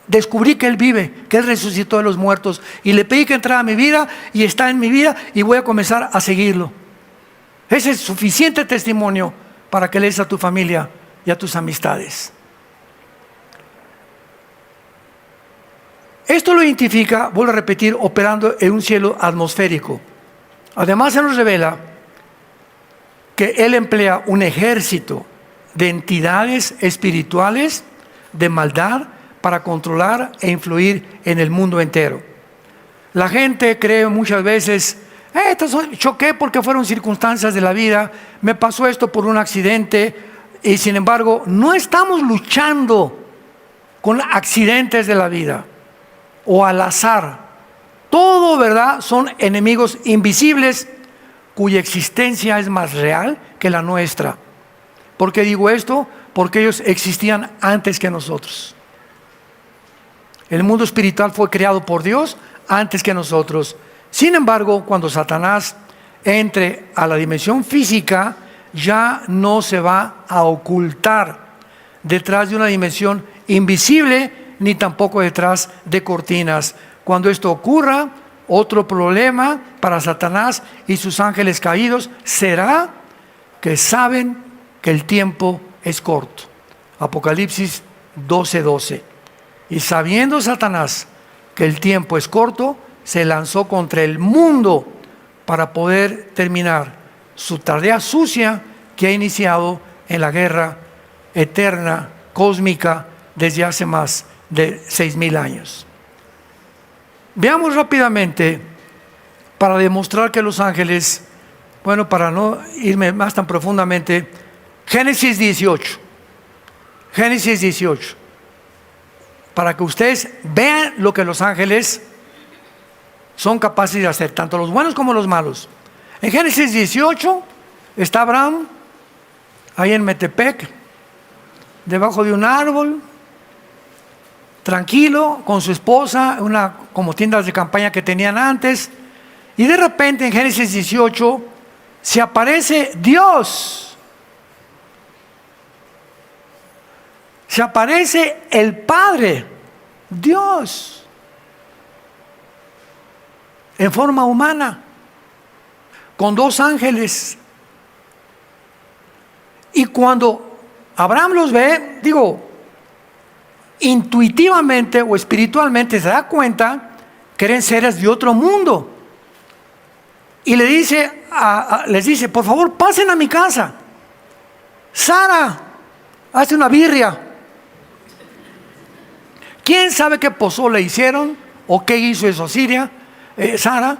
S1: descubrí que Él vive, que Él resucitó de los muertos. Y le pedí que entrara a mi vida y está en mi vida y voy a comenzar a seguirlo. Ese es suficiente testimonio para que le des a tu familia y a tus amistades. Esto lo identifica, vuelvo a repetir, operando en un cielo atmosférico. Además se nos revela que Él emplea un ejército de entidades espirituales de maldad para controlar e influir en el mundo entero. La gente cree muchas veces, choqué porque fueron circunstancias de la vida, me pasó esto por un accidente, y sin embargo no estamos luchando con accidentes de la vida o al azar. Todo, ¿verdad?, son enemigos invisibles cuya existencia es más real que la nuestra. ¿Por qué digo esto? Porque ellos existían antes que nosotros. El mundo espiritual fue creado por Dios antes que nosotros. Sin embargo, cuando Satanás entre a la dimensión física, ya no se va a ocultar detrás de una dimensión invisible, ni tampoco detrás de cortinas. Cuando esto ocurra, otro problema para Satanás y sus ángeles caídos será que saben que el tiempo es corto. Apocalipsis 12:12. Y sabiendo Satanás que el tiempo es corto, se lanzó contra el mundo para poder terminar su tarea sucia que ha iniciado en la guerra eterna, cósmica, desde hace más de 6,000 años. Veamos rápidamente, para demostrar que los ángeles, bueno, para no irme más tan profundamente, Génesis 18. Génesis 18. Para que ustedes vean lo que los ángeles son capaces de hacer, tanto los buenos como los malos. En Génesis 18 está Abraham, ahí en Metepec, debajo de un árbol, tranquilo, con su esposa, como tiendas de campaña que tenían antes, y de repente en Génesis 18 se aparece Dios. Se aparece el Padre, Dios, en forma humana, con 2 ángeles. Y cuando Abraham los ve, intuitivamente o espiritualmente se da cuenta que eran seres de otro mundo. Y les dice, por favor, pasen a mi casa. Sara, hace una birria. ¿Quién sabe qué pozole hicieron o qué hizo eso Sara?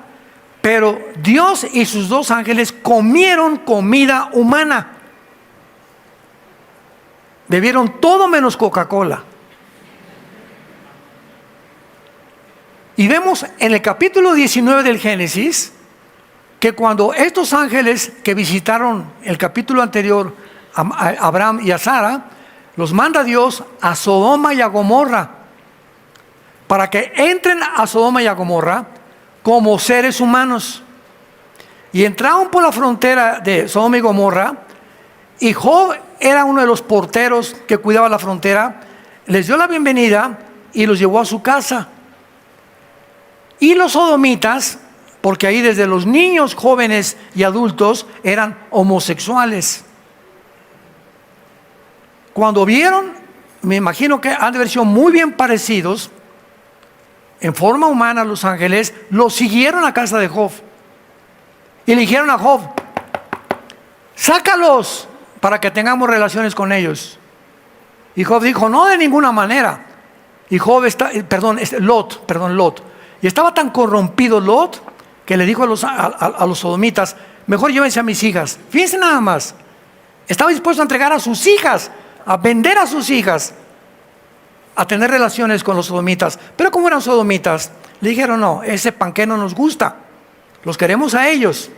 S1: Pero Dios y sus 2 ángeles comieron comida humana. Bebieron todo menos Coca-Cola. Y vemos en el capítulo 19 del Génesis que cuando estos ángeles que visitaron el capítulo anterior a Abraham y a Sara, los manda Dios a Sodoma y a Gomorra para que entren a Sodoma y a Gomorra como seres humanos. Y entraron por la frontera de Sodoma y Gomorra, y Job era uno de los porteros que cuidaba la frontera, les dio la bienvenida y los llevó a su casa. Y los sodomitas, porque ahí desde los niños, jóvenes y adultos eran homosexuales. Cuando vieron, me imagino que han de haber sido muy bien parecidos, en forma humana los ángeles, los siguieron a casa de Job. Y le dijeron a Job, sácalos para que tengamos relaciones con ellos. Y Job dijo, no, de ninguna manera. Y Job Lot. Y estaba tan corrompido Lot que le dijo a los sodomitas, mejor llévense a mis hijas. Fíjense nada más, estaba dispuesto a entregar a sus hijas, a vender a sus hijas, a tener relaciones con los sodomitas. Pero como eran sodomitas, le dijeron, no, ese panqué no nos gusta, los queremos a ellos.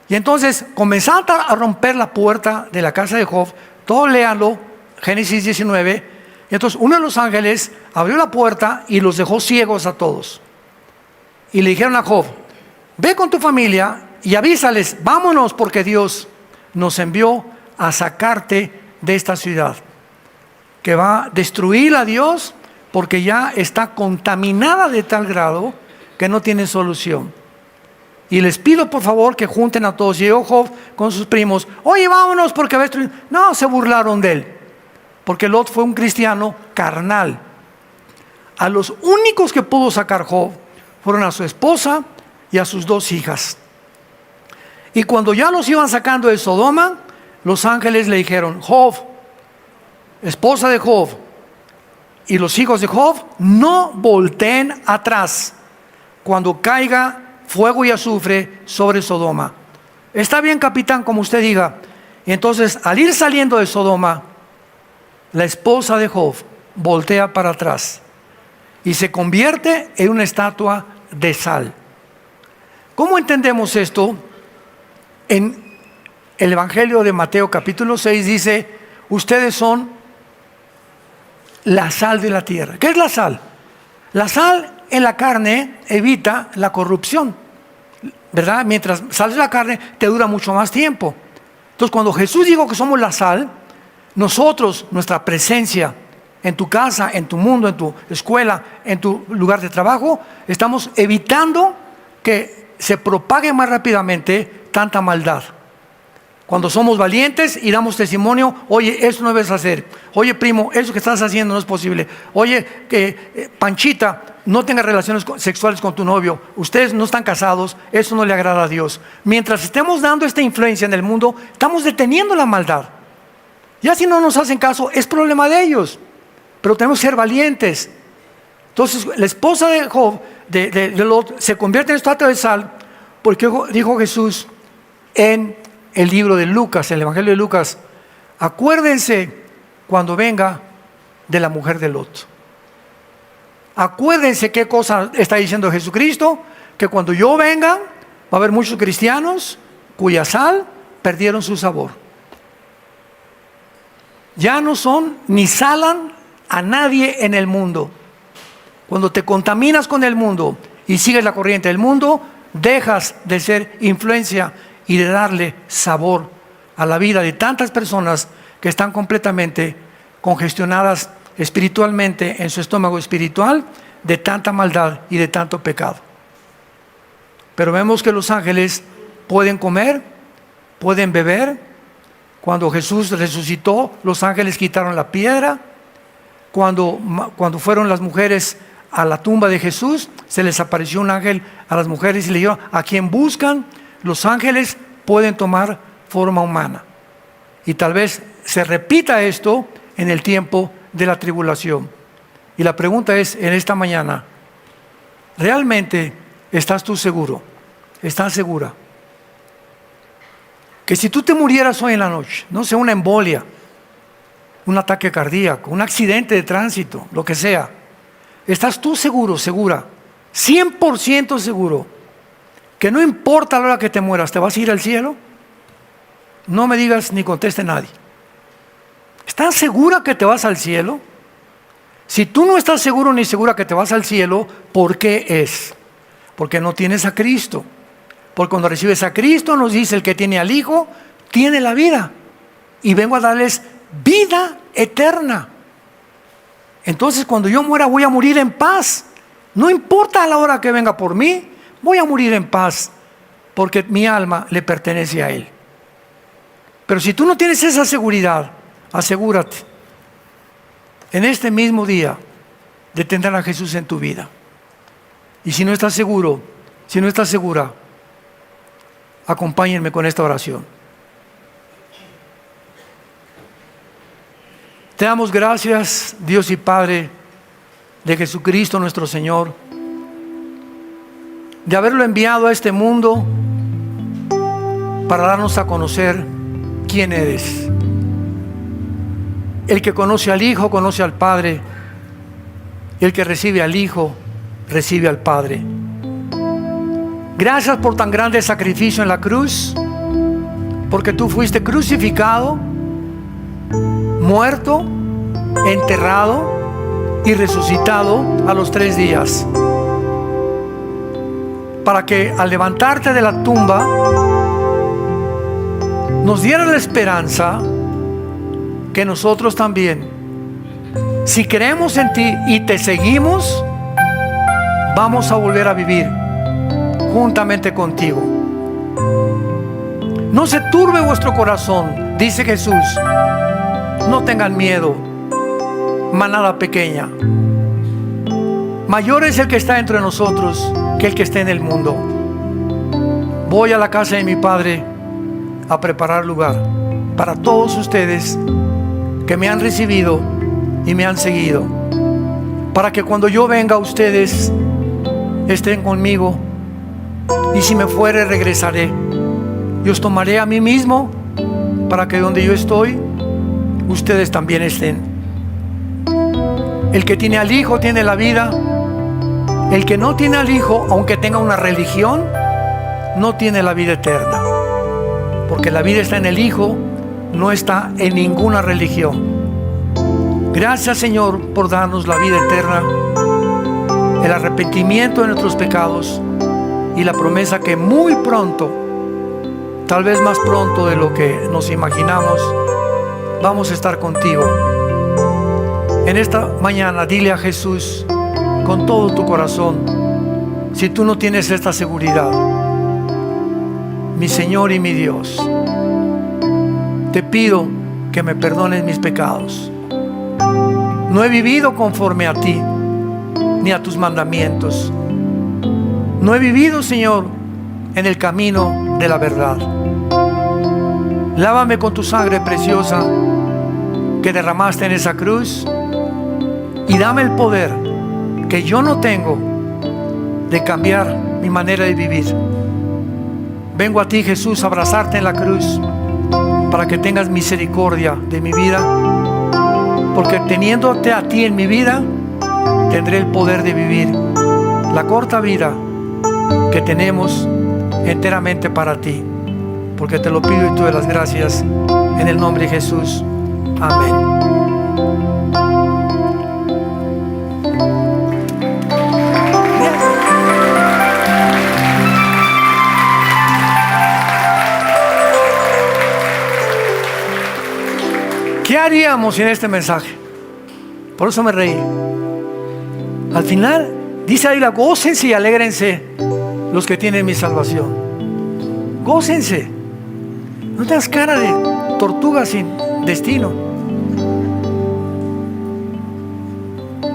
S1: Y entonces comenzaron a romper la puerta de la casa de Job Todos léanlo, Génesis 19. Y entonces uno de los ángeles abrió la puerta y los dejó ciegos a todos. Y le dijeron a Job: ve con tu familia y avísales, vámonos, porque Dios nos envió a sacarte de esta ciudad, que va a destruir a Dios, porque ya está contaminada de tal grado que no tiene solución. Y les pido por favor que junten a todos. Y llegó Job con sus primos: oye, vámonos porque va a destruir. No, se burlaron de él, porque Lot fue un cristiano carnal. A los únicos que pudo sacar Job fueron a su esposa y a sus 2 hijas. Y cuando ya los iban sacando de Sodoma, los ángeles le dijeron: Job, esposa de Job, y los hijos de Job, no volteen atrás cuando caiga fuego y azufre sobre Sodoma. Está bien, capitán, como usted diga. Y entonces, al ir saliendo de Sodoma, la esposa de Job voltea para atrás y se convierte en una estatua de sal. ¿Cómo entendemos esto? En el Evangelio de Mateo capítulo 6 dice: ustedes son la sal de la tierra. ¿Qué es la sal? La sal en la carne evita la corrupción, ¿verdad? Mientras sales de la carne te dura mucho más tiempo. Entonces, cuando Jesús dijo que somos la sal, nosotros, nuestra presencia en tu casa, en tu mundo, en tu escuela, en tu lugar de trabajo, estamos evitando que se propague más rápidamente tanta maldad. Cuando somos valientes y damos testimonio: oye, eso no debes hacer. Oye, primo, eso que estás haciendo no es posible. Oye, Panchita, no tengas relaciones sexuales con tu novio. Ustedes no están casados, eso no le agrada a Dios. Mientras estemos dando esta influencia en el mundo, estamos deteniendo la maldad. Ya si no nos hacen caso, es problema de ellos. Pero tenemos que ser valientes. Entonces, la esposa de Job, de Lot, se convierte en estatua de sal, porque dijo Jesús en el libro de Lucas, el Evangelio de Lucas: acuérdense cuando venga de la mujer de Lot. Acuérdense qué cosa está diciendo Jesucristo: que cuando yo venga va a haber muchos cristianos cuya sal perdieron su sabor. Ya no son ni salan a nadie en el mundo. Cuando te contaminas con el mundo y sigues la corriente del mundo, dejas de ser influencia y de darle sabor a la vida de tantas personas que están completamente congestionadas espiritualmente, en su estómago espiritual, de tanta maldad y de tanto pecado. Pero vemos que los ángeles pueden comer, pueden beber. Cuando Jesús resucitó, los ángeles quitaron la piedra. Cuando fueron las mujeres a la tumba de Jesús, se les apareció un ángel a las mujeres y le dijo: ¿a quién buscan? Los ángeles pueden tomar forma humana. Y tal vez se repita esto en el tiempo de la tribulación. Y la pregunta es, en esta mañana: ¿realmente estás tú seguro? ¿Estás segura? Que si tú te murieras hoy en la noche, no sé, una embolia, un ataque cardíaco, un accidente de tránsito, lo que sea, ¿estás tú seguro, segura, 100% seguro, que no importa la hora que te mueras, te vas a ir al cielo? No me digas ni conteste nadie. ¿Estás segura que te vas al cielo? Si tú no estás seguro ni segura que te vas al cielo, ¿por qué es? Porque no tienes a Cristo. Porque cuando recibes a Cristo, nos dice: el que tiene al Hijo tiene la vida, y vengo a darles vida eterna. Entonces, cuando yo muera, voy a morir en paz. No importa la hora que venga por mí, voy a morir en paz, porque mi alma le pertenece a Él. Pero si tú no tienes esa seguridad, asegúrate en este mismo día de tener a Jesús en tu vida. Y si no estás seguro, si no estás segura, acompáñenme con esta oración. Te damos gracias, Dios y Padre, de Jesucristo nuestro Señor, de haberlo enviado a este mundo para darnos a conocer quién eres. El que conoce al Hijo conoce al Padre, y el que recibe al Hijo recibe al Padre. Gracias por tan grande sacrificio en la cruz, porque tú fuiste crucificado muerto, enterrado y resucitado a los 3 días. Para que al levantarte de la tumba nos diera la esperanza que nosotros también, si creemos en ti y te seguimos, vamos a volver a vivir juntamente contigo. No se turbe vuestro corazón, dice Jesús. No tengan miedo, manada pequeña. Mayor es el que está entre nosotros que el que está en el mundo. Voy a la casa de mi Padre a preparar lugar para todos ustedes que me han recibido y me han seguido, para que cuando yo venga ustedes estén conmigo, y si me fuere regresaré y os tomaré a mí mismo, para que donde yo estoy ustedes también estén. El que tiene al Hijo tiene la vida. El que no tiene al Hijo, aunque tenga una religión, no tiene la vida eterna, porque la vida está en el Hijo, no está en ninguna religión. Gracias, Señor, por darnos la vida eterna, el arrepentimiento de nuestros pecados y la promesa que muy pronto, tal vez más pronto de lo que nos imaginamos, vamos a estar contigo. En esta mañana dile a Jesús con todo tu corazón, si tú no tienes esta seguridad: mi Señor y mi Dios, te pido que me perdones mis pecados. No he vivido conforme a ti ni a tus mandamientos. No he vivido, Señor, en el camino de la verdad. Lávame con tu sangre preciosa que derramaste en esa cruz, y dame el poder que yo no tengo de cambiar mi manera de vivir. Vengo a ti, Jesús, a abrazarte en la cruz para que tengas misericordia de mi vida, porque teniéndote a ti en mi vida tendré el poder de vivir la corta vida que tenemos enteramente para ti, porque te lo pido y te doy las gracias en el nombre de Jesús. Amén. ¿Qué haríamos sin este mensaje? Por eso me reí. Al final dice ahí: gócense y alégrense los que tienen mi salvación. Gócense. No tengas cara de tortuga sin destino.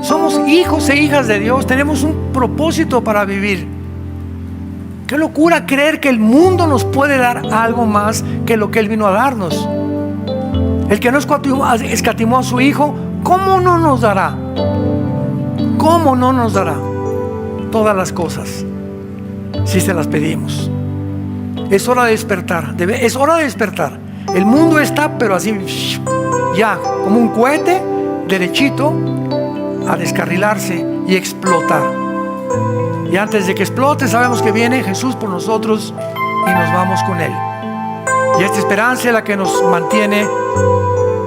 S1: Somos hijos e hijas de Dios. Tenemos un propósito para vivir. Qué locura creer que el mundo nos puede dar algo más que lo que Él vino a darnos. El que no escatimó a su Hijo, ¿cómo no nos dará? ¿Cómo no nos dará todas las cosas si se las pedimos? Es hora de despertar, es hora de despertar. El mundo está, pero así, ya, como un cohete, derechito, a descarrilarse y explotar. Y antes de que explote, sabemos que viene Jesús por nosotros y nos vamos con Él. Y esta esperanza es la que nos mantiene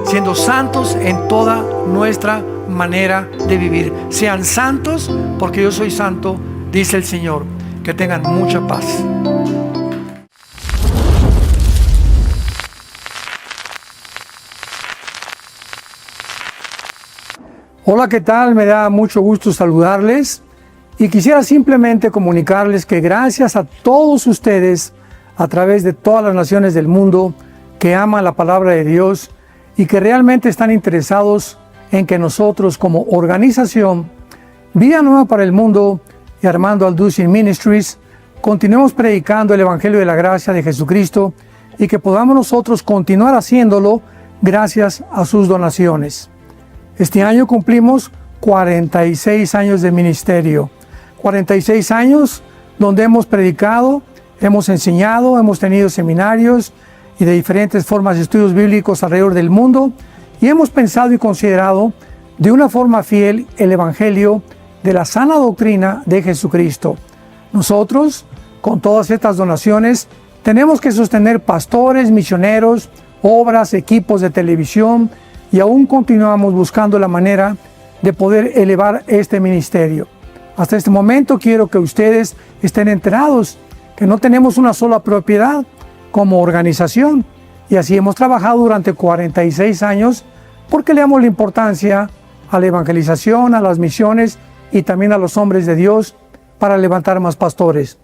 S1: siendo santos en toda nuestra manera de vivir. Sean santos porque yo soy santo, dice el Señor. Que tengan mucha paz. Hola, ¿qué tal? Me da mucho gusto saludarles y quisiera simplemente comunicarles que gracias a todos ustedes a través de todas las naciones del mundo que aman la palabra de Dios y que realmente están interesados en que nosotros como organización Vida Nueva para el Mundo y Armando Alducin Ministries continuemos predicando el Evangelio de la Gracia de Jesucristo y que podamos nosotros continuar haciéndolo gracias a sus donaciones. Este año cumplimos 46 años de ministerio, 46 años donde hemos predicado, hemos enseñado, hemos tenido seminarios y de diferentes formas de estudios bíblicos alrededor del mundo, y hemos pensado y considerado de una forma fiel el Evangelio de la sana doctrina de Jesucristo. Nosotros, con todas estas donaciones, tenemos que sostener pastores, misioneros, obras, equipos de televisión y aún continuamos buscando la manera de poder elevar este ministerio. Hasta este momento quiero que ustedes estén enterados que no tenemos una sola propiedad como organización, y así hemos trabajado durante 46 años porque le damos la importancia a la evangelización, a las misiones y también a los hombres de Dios para levantar más pastores.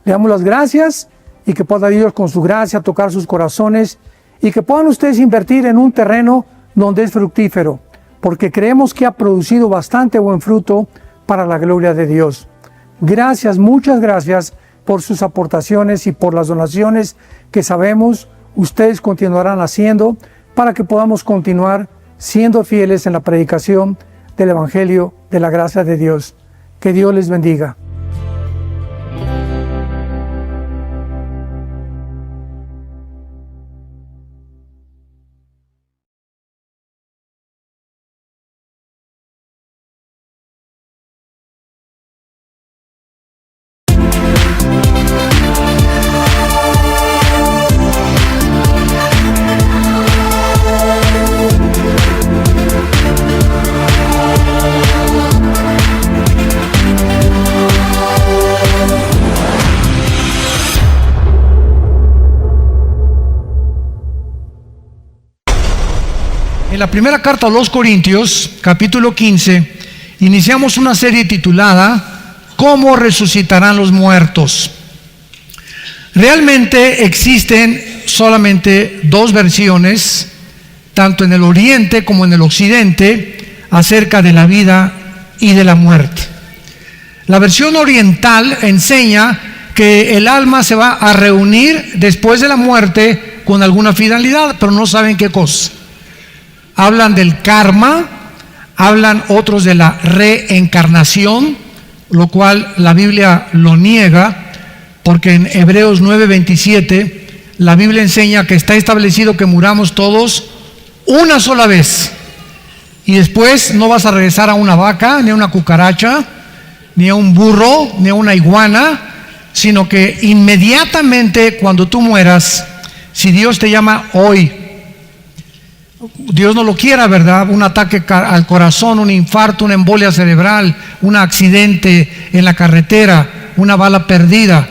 S1: Le damos las gracias y que pueda Dios con su gracia tocar sus corazones y que puedan ustedes invertir en un terreno donde es fructífero, porque creemos que ha producido bastante buen fruto para la gloria de Dios. Gracias, muchas gracias por sus aportaciones y por las donaciones que sabemos ustedes continuarán haciendo para que podamos continuar siendo fieles en la predicación del Evangelio de la gracia de Dios. Que Dios les bendiga.
S2: En la primera carta a los Corintios, capítulo 15, iniciamos una serie titulada ¿Cómo resucitarán los muertos? Realmente existen solamente dos versiones, tanto en el Oriente como en el Occidente, acerca de la vida y de la muerte. La versión oriental enseña que el alma se va a reunir después de la muerte con alguna finalidad, pero no saben qué cosa. Hablan del karma, hablan otros de la reencarnación, lo cual la Biblia lo niega, porque en Hebreos 9:27 la Biblia enseña que está establecido que muramos todos una sola vez, y después no vas a regresar a una vaca, ni a una cucaracha, ni a un burro, ni a una iguana, sino que inmediatamente cuando tú mueras, si Dios te llama hoy, Dios no lo quiera, ¿verdad? Un ataque al corazón, un infarto, una embolia cerebral, un accidente en la carretera, una bala perdida.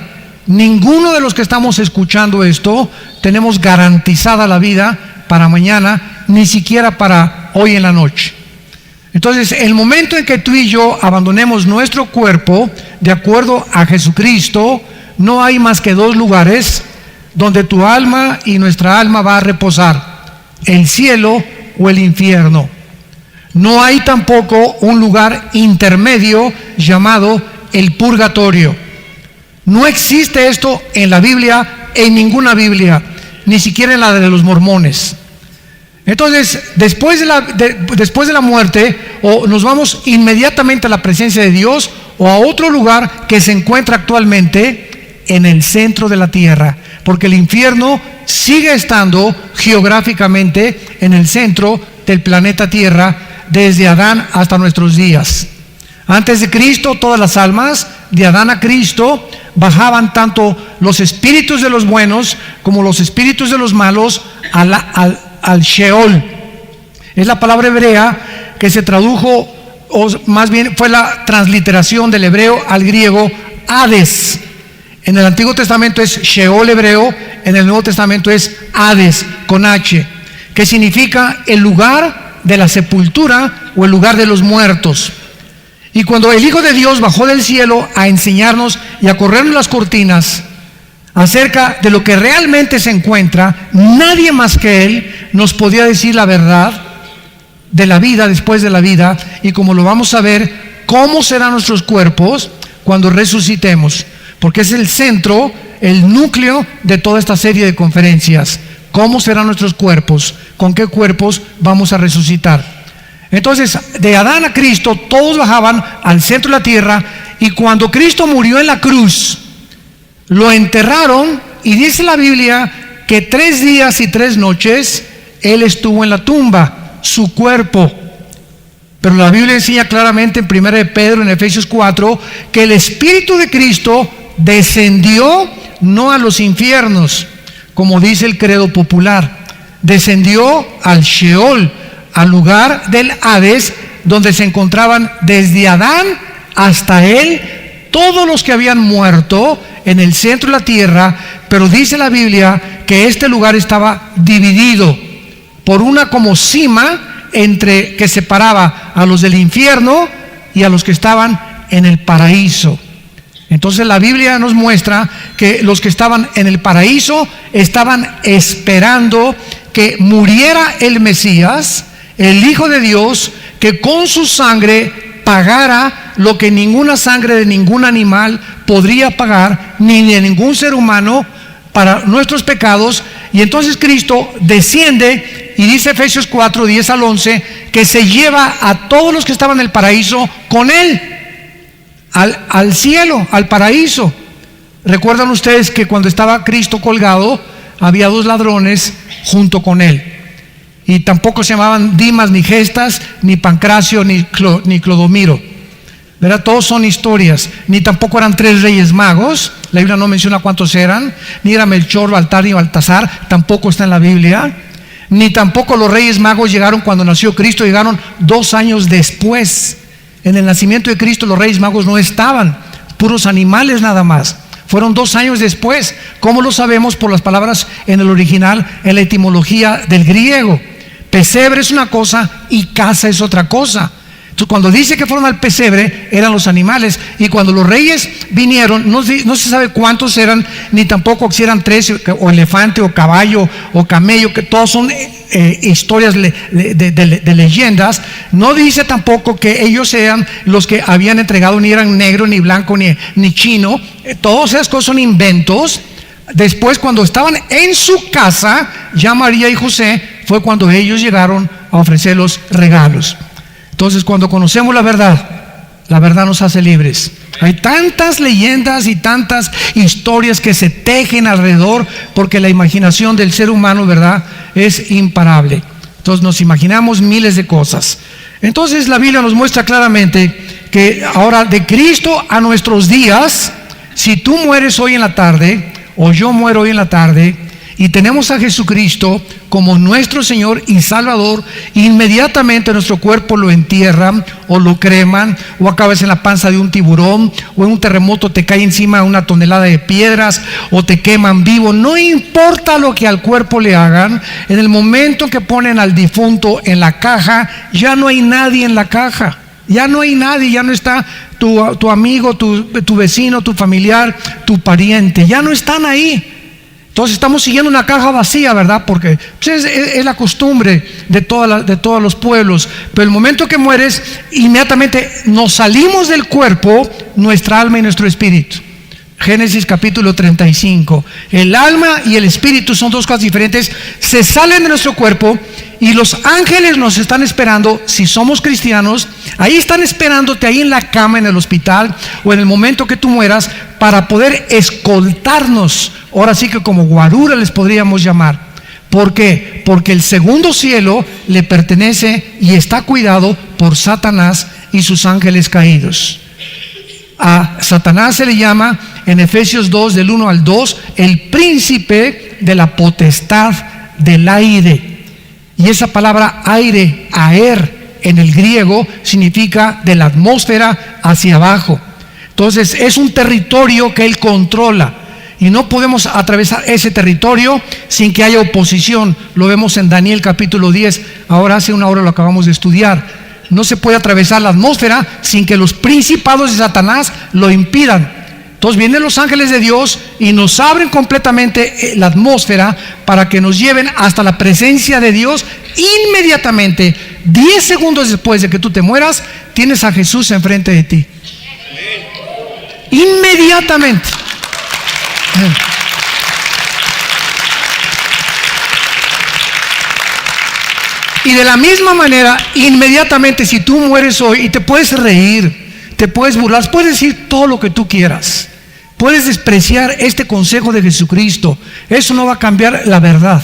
S2: Ninguno de los que estamos escuchando esto tenemos garantizada la vida para mañana, ni siquiera para hoy en la noche. Entonces, el momento en que tú y yo abandonemos nuestro cuerpo, de acuerdo a Jesucristo, no hay más que dos lugares donde tu alma y nuestra alma va a reposar: el cielo o el infierno. No hay tampoco un lugar intermedio llamado el purgatorio. No existe esto en la Biblia, en ninguna Biblia, ni siquiera en la de los mormones. Entonces, después de la muerte, o nos vamos inmediatamente a la presencia de Dios, o a otro lugar que se encuentra actualmente en el centro de la tierra, porque el infierno sigue estando geográficamente en el centro del planeta Tierra desde Adán hasta nuestros días. Antes de Cristo, todas las almas, de Adán a Cristo, bajaban tanto los espíritus de los buenos como los espíritus de los malos al Sheol. Es la palabra hebrea que se tradujo, o más bien fue la transliteración del hebreo al griego, Hades. En el Antiguo Testamento es Sheol hebreo, en el Nuevo Testamento es Hades, con H, que significa el lugar de la sepultura o el lugar de los muertos. Y cuando el Hijo de Dios bajó del cielo a enseñarnos y a corrernos las cortinas acerca de lo que realmente se encuentra, nadie más que Él nos podía decir la verdad de la vida después de la vida, y como lo vamos a ver, cómo serán nuestros cuerpos cuando resucitemos, porque es el centro, el núcleo de toda esta serie de conferencias. ¿Cómo serán nuestros cuerpos? ¿Con qué cuerpos vamos a resucitar? Entonces, de Adán a Cristo, todos bajaban al centro de la tierra, y cuando Cristo murió en la cruz, lo enterraron, y dice la Biblia que 3 días y 3 noches Él estuvo en la tumba, su cuerpo. Pero la Biblia enseña claramente en 1 de Pedro, en Efesios 4, que el Espíritu de Cristo descendió no a los infiernos, como dice el credo popular, descendió al Sheol, al lugar del Hades, donde se encontraban desde Adán hasta él todos los que habían muerto en el centro de la tierra. Pero dice la Biblia que este lugar estaba dividido por una como cima entre que separaba a los del infierno y a los que estaban en el paraíso. Entonces la Biblia nos muestra que los que estaban en el paraíso estaban esperando que muriera el Mesías, el Hijo de Dios, que con su sangre pagara lo que ninguna sangre de ningún animal podría pagar, ni de ningún ser humano, para nuestros pecados. Y entonces Cristo desciende y dice Efesios 4, 10 al 11, que se lleva a todos los que estaban en el paraíso con él al cielo, al paraíso. Recuerdan ustedes que cuando estaba Cristo colgado había dos ladrones junto con él, y tampoco se llamaban Dimas, ni Gestas, ni Pancracio, ni Clodomiro, ¿verdad? Todos son historias. Ni tampoco eran tres reyes magos, la Biblia no menciona cuántos eran. Ni era Melchor, Baltar ni Baltasar, tampoco está en la Biblia. Ni tampoco los reyes magos llegaron cuando nació Cristo, llegaron 2 años después. En el nacimiento de Cristo los reyes magos no estaban, puros animales nada más. Fueron 2 años después. ¿Cómo lo sabemos? Por las palabras en el original, en la etimología del griego. Pesebre es una cosa y casa es otra cosa. Entonces, cuando dice que fueron al pesebre, eran los animales. Y cuando los reyes vinieron, no se sabe cuántos eran, ni tampoco si eran 13, o elefante, o caballo, o camello, que todos son historias de leyendas. No dice tampoco que ellos sean los que habían entregado, ni eran negro, ni blanco, ni chino. Todas esas cosas son inventos. Después, cuando estaban en su casa, ya María y José, fue cuando ellos llegaron a ofrecer los regalos. Entonces, cuando conocemos la verdad nos hace libres. Hay tantas leyendas y tantas historias que se tejen alrededor, porque la imaginación del ser humano, ¿verdad?, es imparable. Entonces nos imaginamos miles de cosas. Entonces la Biblia nos muestra claramente que ahora, de Cristo a nuestros días, si tú mueres hoy en la tarde, o yo muero hoy en la tarde, y tenemos a Jesucristo como nuestro Señor y Salvador, inmediatamente nuestro cuerpo lo entierran o lo creman, o acabas en la panza de un tiburón, o en un terremoto te cae encima 1 tonelada de piedras, o te queman vivo. No importa lo que al cuerpo le hagan, en el momento que ponen al difunto en la caja, ya no hay nadie en la caja. Ya no hay nadie, ya no está tu amigo, tu vecino, tu familiar, tu pariente, ya no están ahí. Entonces estamos siguiendo una caja vacía, ¿verdad? Porque pues, es la costumbre de todos los pueblos. Pero el momento que mueres, inmediatamente nos salimos del cuerpo, nuestra alma y nuestro espíritu. Génesis capítulo 35. El alma y el espíritu son dos cosas diferentes. Se salen de nuestro cuerpo y los ángeles nos están esperando. Si somos cristianos, ahí están esperándote, ahí en la cama, en el hospital, o en el momento que tú mueras, para poder escoltarnos. Ahora sí que como guarura les podríamos llamar. ¿Por qué? Porque el segundo cielo le pertenece y está cuidado por Satanás y sus ángeles caídos. A Satanás se le llama en Efesios 2, del 1 al 2, el príncipe de la potestad del aire. Y esa palabra aire, aer, en el griego significa de la atmósfera hacia abajo. Entonces es un territorio que él controla, y no podemos atravesar ese territorio sin que haya oposición. Lo vemos en Daniel capítulo 10, ahora hace una hora lo acabamos de estudiar. No se puede atravesar la atmósfera sin que los principados de Satanás lo impidan. Entonces vienen los ángeles de Dios y nos abren completamente la atmósfera para que nos lleven hasta la presencia de Dios. Inmediatamente, 10 segundos después de que tú te mueras, tienes a Jesús enfrente de ti. Inmediatamente. Y de la misma manera, inmediatamente, si tú mueres hoy, y te puedes reír, te puedes burlar, puedes decir todo lo que tú quieras, puedes despreciar este consejo de Jesucristo, eso no va a cambiar la verdad.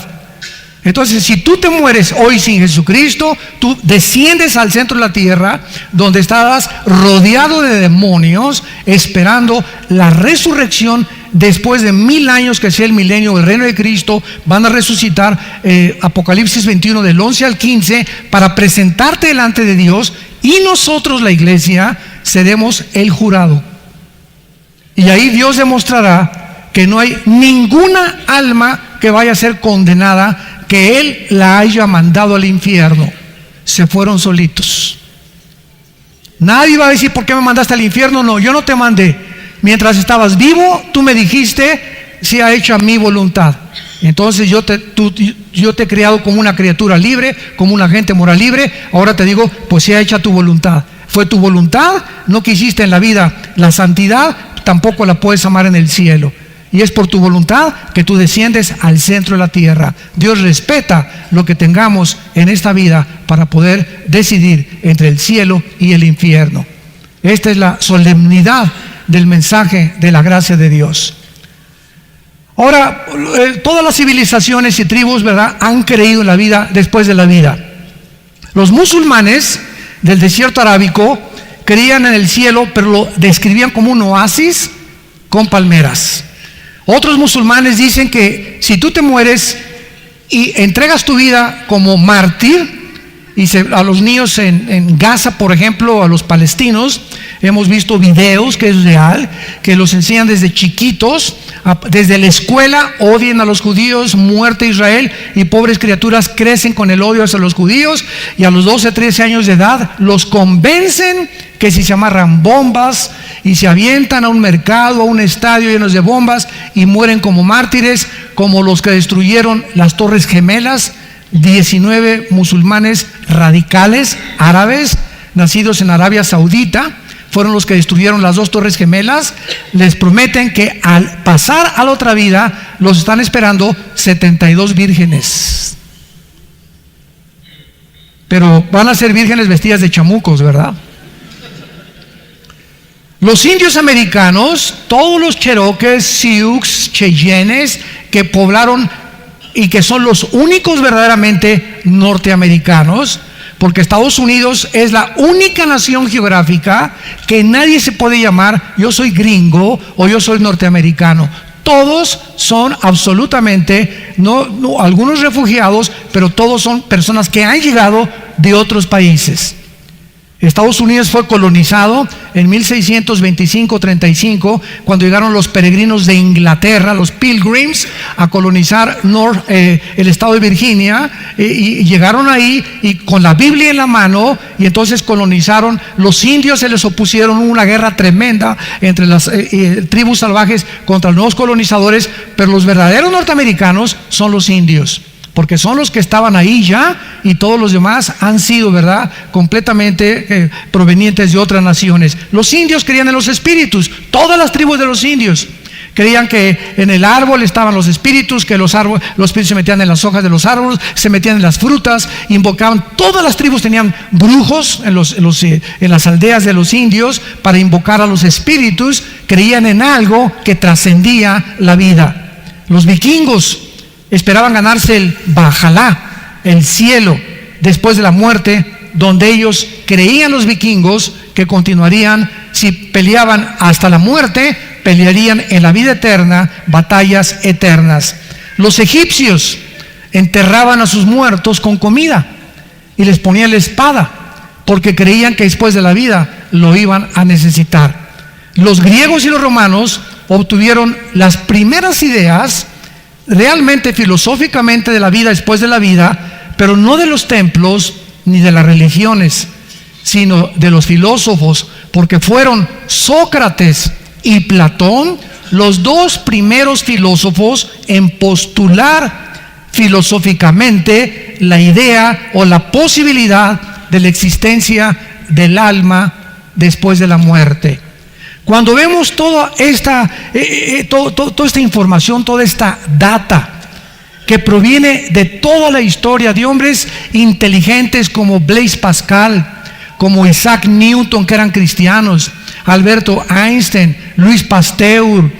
S2: Entonces, si tú te mueres hoy sin Jesucristo, tú desciendes al centro de la tierra, donde estarás rodeado de demonios, esperando la resurrección después de 1000 años que sea el milenio, el reino de Cristo, van a resucitar, Apocalipsis 21 del 11 al 15, para presentarte delante de Dios, y nosotros, la iglesia, seremos el jurado. Y ahí Dios demostrará que no hay ninguna alma que vaya a ser condenada, que Él la haya mandado al infierno. Se fueron solitos. Nadie va a decir: ¿por qué me mandaste al infierno? No, yo no te mandé. Mientras estabas vivo, tú me dijiste: se ha hecho a mi voluntad. Entonces yo te he creado como una criatura libre, como un agente moral libre. Ahora te digo: pues se ha hecho a tu voluntad. Fue tu voluntad, no quisiste en la vida la santidad, tampoco la puedes amar en el cielo. Y es por tu voluntad que tú desciendes al centro de la tierra. Dios respeta lo que tengamos en esta vida para poder decidir entre el cielo y el infierno. Esta es la solemnidad del mensaje de la gracia de Dios. Ahora, todas las civilizaciones y tribus, ¿verdad?, han creído en la vida después de la vida. Los musulmanes del desierto arábico creían en el cielo, pero lo describían como un oasis con palmeras. Otros musulmanes dicen que si tú te mueres y entregas tu vida como mártir, y a los niños en Gaza, por ejemplo, a los palestinos, hemos visto videos que es real, que los enseñan desde chiquitos, desde la escuela odian a los judíos, muerte a Israel, y pobres criaturas crecen con el odio hacia los judíos, y a los 12, 13 años de edad los convencen que si se amarran bombas y se avientan a un mercado, a un estadio llenos de bombas, y mueren como mártires, como los que destruyeron las Torres Gemelas. 19 musulmanes radicales árabes nacidos en Arabia Saudita fueron los que destruyeron las 2 Torres Gemelas. Les prometen que al pasar a la otra vida los están esperando 72 vírgenes, pero van a ser vírgenes vestidas de chamucos, ¿verdad? Los indios americanos, todos los Cherokees, Sioux, Cheyennes, que poblaron y que son los únicos verdaderamente norteamericanos, porque Estados Unidos es la única nación geográfica que nadie se puede llamar yo soy gringo o yo soy norteamericano. Todos son absolutamente, no algunos refugiados, pero todos son personas que han llegado de otros países. Estados Unidos fue colonizado en 1625-35, cuando llegaron los peregrinos de Inglaterra, los Pilgrims, a colonizar el estado de Virginia, y llegaron ahí y con la Biblia en la mano, y entonces colonizaron. Los indios se les opusieron, una guerra tremenda entre las tribus salvajes contra los nuevos colonizadores, pero los verdaderos norteamericanos son los indios, porque son los que estaban ahí ya, y todos los demás han sido, ¿verdad?, completamente provenientes de otras naciones. Los indios creían en los espíritus. Todas las tribus de los indios creían que en el árbol estaban los espíritus, que los espíritus se metían en las hojas de los árboles, se metían en las frutas, invocaban. Todas las tribus tenían brujos en las aldeas de los indios para invocar a los espíritus. Creían en algo que trascendía la vida. Los vikingos esperaban ganarse el Valhalla, el cielo, después de la muerte, donde ellos creían, los vikingos, que continuarían, si peleaban hasta la muerte, pelearían en la vida eterna, batallas eternas. Los egipcios enterraban a sus muertos con comida y les ponían la espada, porque creían que después de la vida lo iban a necesitar. Los griegos y los romanos obtuvieron las primeras ideas realmente filosóficamente de la vida después de la vida, pero no de los templos ni de las religiones, sino de los filósofos, porque fueron Sócrates y Platón los 2 primeros filósofos en postular filosóficamente la idea o la posibilidad de la existencia del alma después de la muerte. Cuando vemos toda esta información, toda esta data que proviene de toda la historia de hombres inteligentes como Blaise Pascal, como Isaac Newton, que eran cristianos, Alberto Einstein, Luis Pasteur,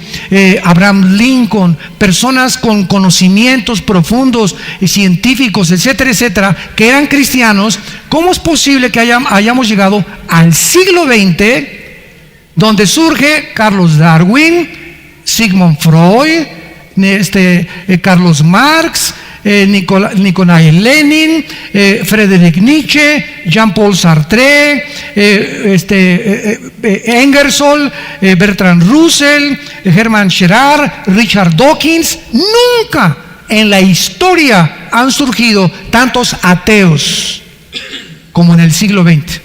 S2: Abraham Lincoln, personas con conocimientos profundos y científicos, etcétera, etcétera, que eran cristianos, ¿cómo es posible que hayamos llegado al siglo XX, donde surge Carlos Darwin, Sigmund Freud, Carlos Marx, Nikolai Lenin, Friedrich Nietzsche, Jean-Paul Sartre, Ingersoll, Bertrand Russell, Hermann Scherrer, Richard Dawkins. Nunca en la historia han surgido tantos ateos como en el siglo XX.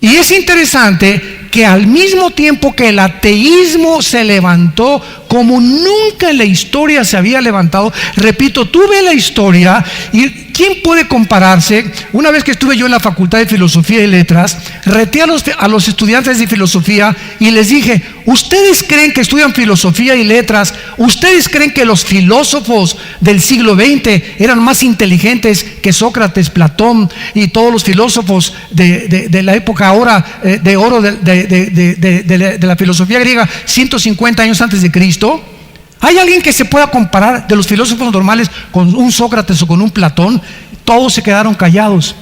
S2: Y es interesante que al mismo tiempo que el ateísmo se levantó como nunca en la historia se había levantado, repito, tú ves la historia y ¿quién puede compararse? Una vez que estuve yo en la Facultad de Filosofía y Letras, reté a los estudiantes de filosofía y les dije: ¿ustedes creen que estudian filosofía y letras? ¿Ustedes creen que los filósofos del siglo XX eran más inteligentes que Sócrates, Platón y todos los filósofos de la época ahora de oro de la filosofía griega 150 años antes de Cristo? ¿Hay alguien que se pueda comparar de los filósofos normales con un Sócrates o con un Platón? Todos se quedaron callados.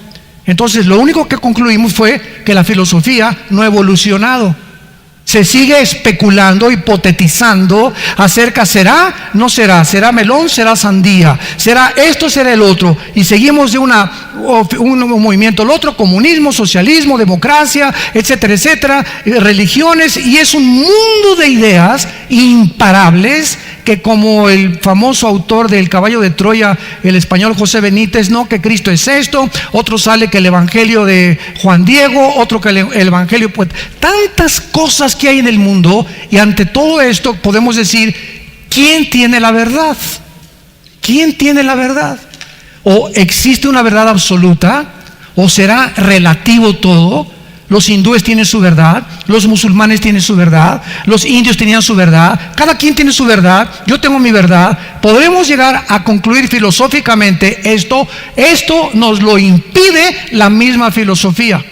S2: Entonces lo único que concluimos fue que la filosofía no ha evolucionado. Se sigue especulando, hipotetizando acerca, ¿será? ¿No será? ¿Será melón? ¿Será sandía? ¿Será esto? ¿Será el otro? Y seguimos de un movimiento al otro: comunismo, socialismo, democracia, etcétera, etcétera, religiones, y es un mundo de ideas imparables que, como el famoso autor del Caballo de Troya, el español José Benítez, no, que Cristo es esto, otro sale que el Evangelio de Juan Diego, otro que el Evangelio, pues tantas cosas que hay en el mundo. Y ante todo esto podemos decir: ¿quién tiene la verdad? ¿Quién tiene la verdad? ¿O existe una verdad absoluta? ¿O será relativo todo? Los hindúes tienen su verdad, los musulmanes tienen su verdad, los indios tenían su verdad, cada quien tiene su verdad, yo tengo mi verdad. Podremos llegar a concluir filosóficamente esto nos lo impide la misma filosofía.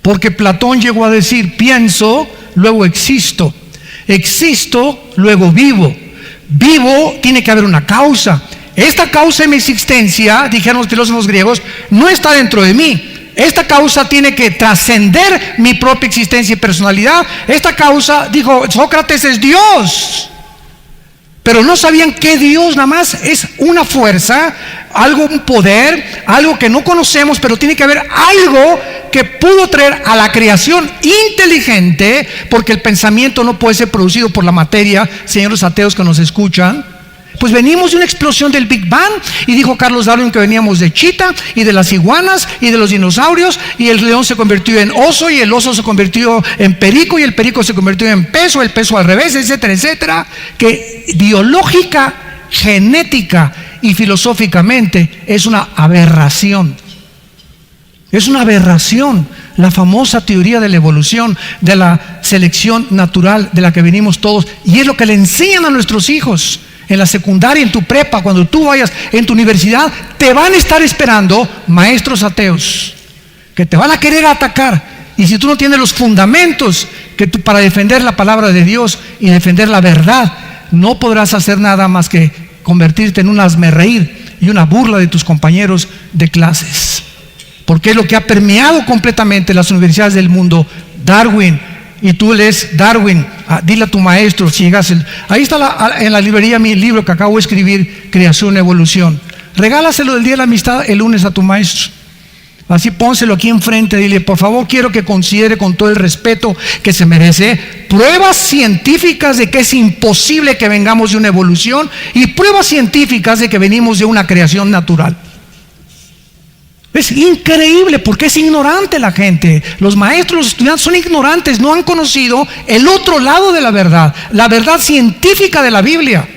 S2: Porque Platón llegó a decir: pienso, luego existo, existo, luego vivo, vivo, tiene que haber una causa. Esta causa de mi existencia, dijeron los filósofos griegos, no está dentro de mí. Esta causa tiene que trascender mi propia existencia y personalidad. Esta causa, dijo Sócrates, es Dios. Pero no sabían que Dios nada más es una fuerza, algo, un poder, algo que no conocemos, pero tiene que haber algo que pudo traer a la creación inteligente, porque el pensamiento no puede ser producido por la materia, señores ateos que nos escuchan. Pues venimos de una explosión del Big Bang, y dijo Carlos Darwin que veníamos de chita y de las iguanas y de los dinosaurios, y el león se convirtió en oso, y el oso se convirtió en perico, y el perico se convirtió en peso, el peso al revés, etcétera, etcétera. Que biológica, genética y filosóficamente es una aberración. Es una aberración la famosa teoría de la evolución, de la selección natural de la que venimos todos, y es lo que le enseñan a nuestros hijos. En la secundaria, en tu prepa, cuando tú vayas en tu universidad, te van a estar esperando maestros ateos que te van a querer atacar. Y si tú no tienes los fundamentos para defender la palabra de Dios y defender la verdad, no podrás hacer nada más que convertirte en un hazmerreír y una burla de tus compañeros de clases. Porque es lo que ha permeado completamente las universidades del mundo. Darwin. Y tú lees Darwin, dile a tu maestro, si llegas ahí está en la librería mi libro que acabo de escribir, Creación y Evolución. Regálaselo del Día de la Amistad el lunes a tu maestro. Así pónselo aquí enfrente, dile: por favor, quiero que considere, con todo el respeto que se merece, pruebas científicas de que es imposible que vengamos de una evolución, y pruebas científicas de que venimos de una creación natural. Es increíble porque es ignorante la gente. Los maestros, los estudiantes son ignorantes, no han conocido el otro lado de la verdad científica de la Biblia.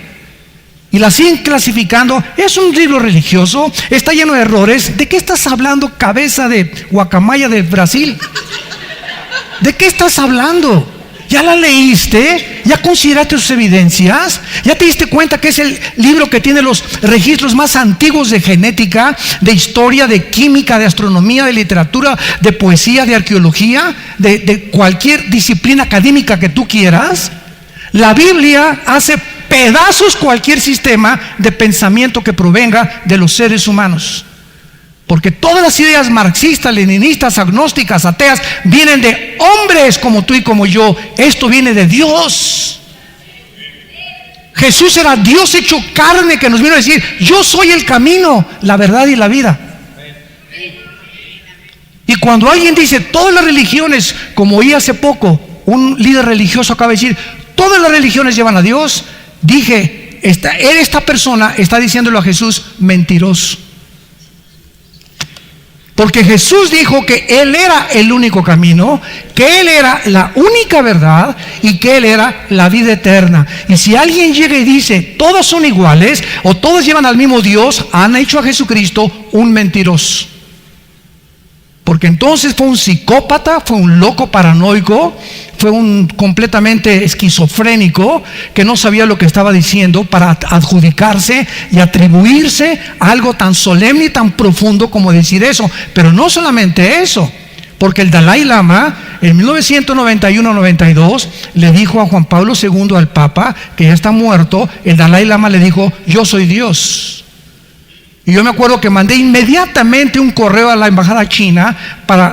S2: Y la siguen clasificando. Es un libro religioso, está lleno de errores. ¿De qué estás hablando, cabeza de guacamaya de Brasil? ¿De qué estás hablando? ¿Ya la leíste? ¿Ya consideraste sus evidencias? ¿Ya te diste cuenta que es el libro que tiene los registros más antiguos de genética, de historia, de química, de astronomía, de literatura, de poesía, de arqueología, de cualquier disciplina académica que tú quieras? La Biblia hace pedazos cualquier sistema de pensamiento que provenga de los seres humanos. Porque todas las ideas marxistas, leninistas, agnósticas, ateas, vienen de hombres como tú y como yo. Esto viene de Dios. Jesús era Dios hecho carne que nos vino a decir: yo soy el camino, la verdad y la vida. Y cuando alguien dice todas las religiones, como oí hace poco, un líder religioso acaba de decir, todas las religiones llevan a Dios, dije, esta persona está diciéndolo a Jesús mentiroso. Porque Jesús dijo que Él era el único camino, que Él era la única verdad y que Él era la vida eterna. Y si alguien llega y dice todos son iguales o todos llevan al mismo Dios, han hecho a Jesucristo un mentiroso. Porque entonces fue un psicópata, fue un loco paranoico, fue un completamente esquizofrénico que no sabía lo que estaba diciendo para adjudicarse y atribuirse a algo tan solemne y tan profundo como decir eso. Pero no solamente eso, porque el Dalai Lama en 1991-92 le dijo a Juan Pablo II, al Papa, que ya está muerto, el Dalai Lama le dijo: yo soy Dios. Y yo me acuerdo que mandé inmediatamente un correo a la embajada china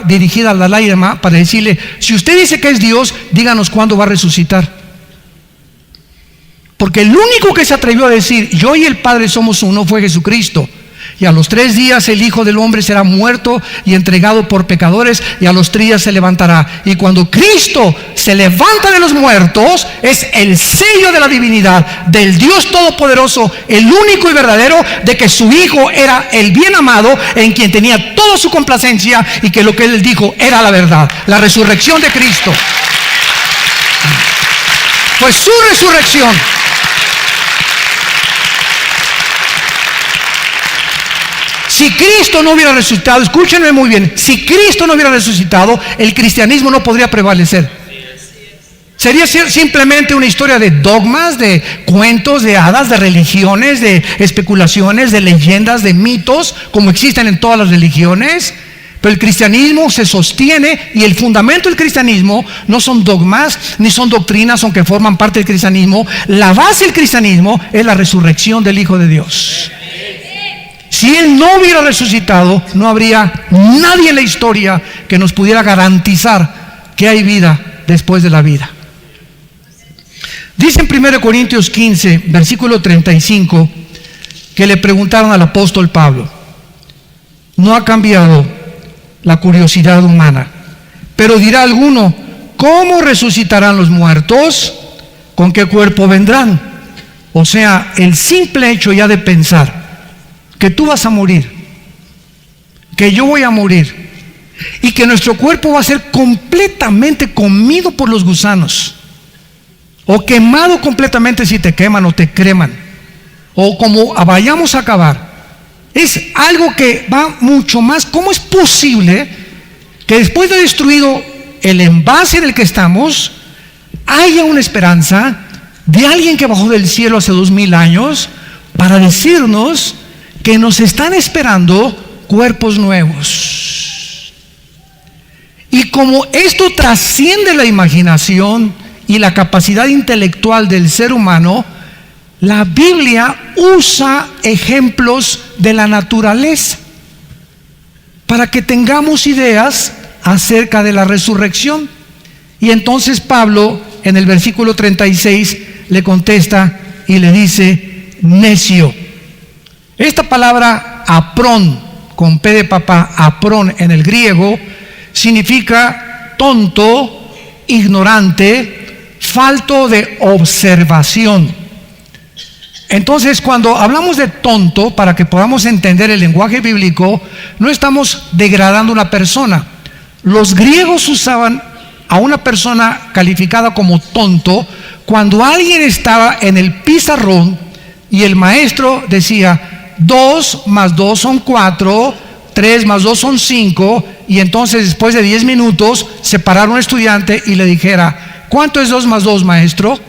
S2: dirigida al Dalai Lama para decirle: si usted dice que es Dios, díganos cuándo va a resucitar. Porque el único que se atrevió a decir yo y el Padre somos uno fue Jesucristo. Y a los 3 días el Hijo del Hombre será muerto y entregado por pecadores, y a los 3 días se levantará. Y cuando Cristo se levanta de los muertos, es el sello de la divinidad, del Dios Todopoderoso, el único y verdadero, de que su Hijo era el bien amado, en quien tenía toda su complacencia, y que lo que Él dijo era la verdad. La resurrección de Cristo fue su resurrección. Si Cristo no hubiera resucitado, escúchenme muy bien, si Cristo no hubiera resucitado, el cristianismo no podría prevalecer. Sería simplemente una historia de dogmas, de cuentos, de hadas, de religiones, de especulaciones, de leyendas, de mitos, como existen en todas las religiones. Pero el cristianismo se sostiene, y el fundamento del cristianismo no son dogmas ni son doctrinas, aunque forman parte del cristianismo. La base del cristianismo es la resurrección del Hijo de Dios. Si Él no hubiera resucitado, no habría nadie en la historia que nos pudiera garantizar que hay vida después de la vida. Dice en 1 Corintios 15, versículo 35, que le preguntaron al apóstol Pablo: no ha cambiado la curiosidad humana, pero dirá alguno: ¿cómo resucitarán los muertos? ¿Con qué cuerpo vendrán? O sea, el simple hecho ya de pensar que tú vas a morir, que yo voy a morir, y que nuestro cuerpo va a ser completamente comido por los gusanos, o quemado completamente si te queman o te creman, o como vayamos a acabar, es algo que va mucho más. ¿Cómo es posible que después de destruido el envase en el que estamos, haya una esperanza de alguien que bajó del cielo hace 2000 años para decirnos que nos están esperando cuerpos nuevos? Y como esto trasciende la imaginación y la capacidad intelectual del ser humano, la Biblia usa ejemplos de la naturaleza para que tengamos ideas acerca de la resurrección. Y entonces Pablo, en el versículo 36, le contesta y le dice: necio. Esta palabra aprón, con P de papá, aprón en el griego, significa tonto, ignorante, falto de observación. Entonces, cuando hablamos de tonto, para que podamos entender el lenguaje bíblico, no estamos degradando a una persona. Los griegos usaban a una persona calificada como tonto cuando alguien estaba en el pizarrón y el maestro decía: 2 más 2 son 4, 3 más 2 son 5, y entonces después de 10 minutos se parara un estudiante y le dijera: ¿cuánto es 2 más 2, maestro?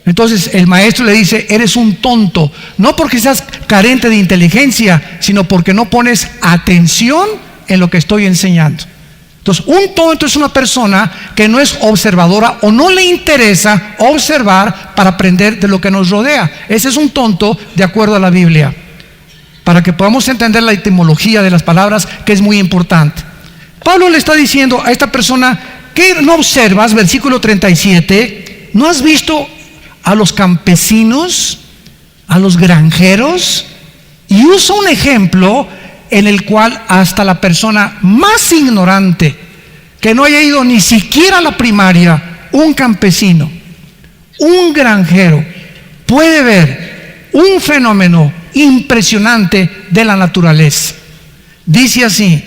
S2: Entonces el maestro le dice: eres un tonto, no porque seas carente de inteligencia, sino porque no pones atención en lo que estoy enseñando. Entonces, un tonto es una persona que no es observadora o no le interesa observar para aprender de lo que nos rodea. Ese es un tonto de acuerdo a la Biblia, para que podamos entender la etimología de las palabras, que es muy importante. Pablo le está diciendo a esta persona: ¿qué no observas? Versículo 37, ¿no has visto a los campesinos, a los granjeros, y usa un ejemplo en el cual hasta la persona más ignorante, que no haya ido ni siquiera a la primaria, un campesino, un granjero, puede ver un fenómeno impresionante de la naturaleza. Dice así: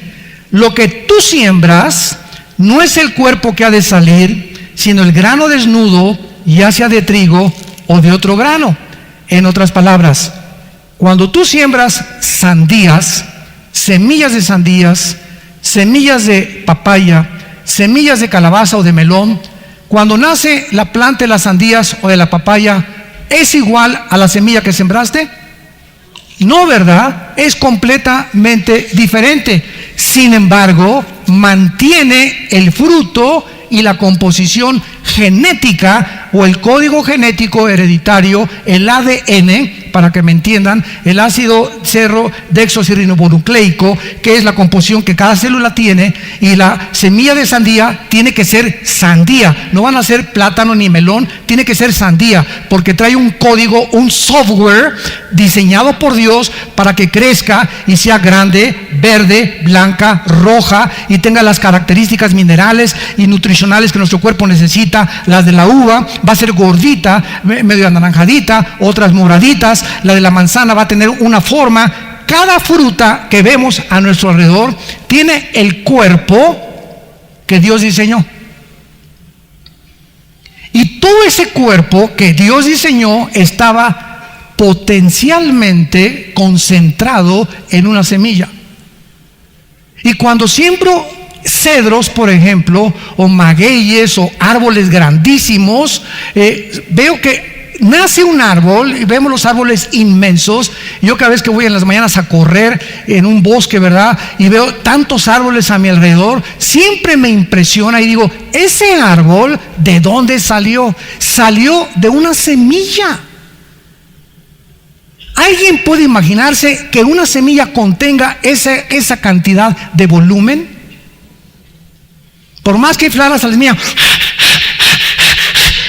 S2: lo que tú siembras no es el cuerpo que ha de salir, sino el grano desnudo, ya sea de trigo o de otro grano. En otras palabras, cuando tú siembras sandías, semillas de sandías, semillas de papaya, semillas de calabaza o de melón, cuando nace la planta de las sandías o de la papaya, ¿es igual a la semilla que sembraste? No, ¿verdad? Es completamente diferente. Sin embargo, mantiene el fruto y la composición genética o el código genético hereditario, el ADN, para que me entiendan, el ácido desoxirribonucleico, que es la composición que cada célula tiene, y la semilla de sandía tiene que ser sandía, no van a ser plátano ni melón, tiene que ser sandía, porque trae un código, un software diseñado por Dios para que crezca y sea grande, verde, blanca, roja, y tenga las características minerales y nutricionales que nuestro cuerpo necesita. Las de la uva va a ser gordita, medio anaranjadita, otras moraditas. La de la manzana va a tener una forma. Cada fruta que vemos a nuestro alrededor tiene el cuerpo que Dios diseñó. Y todo ese cuerpo que Dios diseñó estaba potencialmente concentrado en una semilla. Y cuando siembro cedros, por ejemplo, o magueyes o árboles grandísimos, veo que nace un árbol, y vemos los árboles inmensos. Yo cada vez que voy en las mañanas a correr en un bosque, ¿verdad?, y veo tantos árboles a mi alrededor, siempre me impresiona y digo, ese árbol, ¿de dónde salió? Salió de una semilla. ¿Alguien puede imaginarse que una semilla contenga esa cantidad de volumen? Por más que inflaras a la semilla,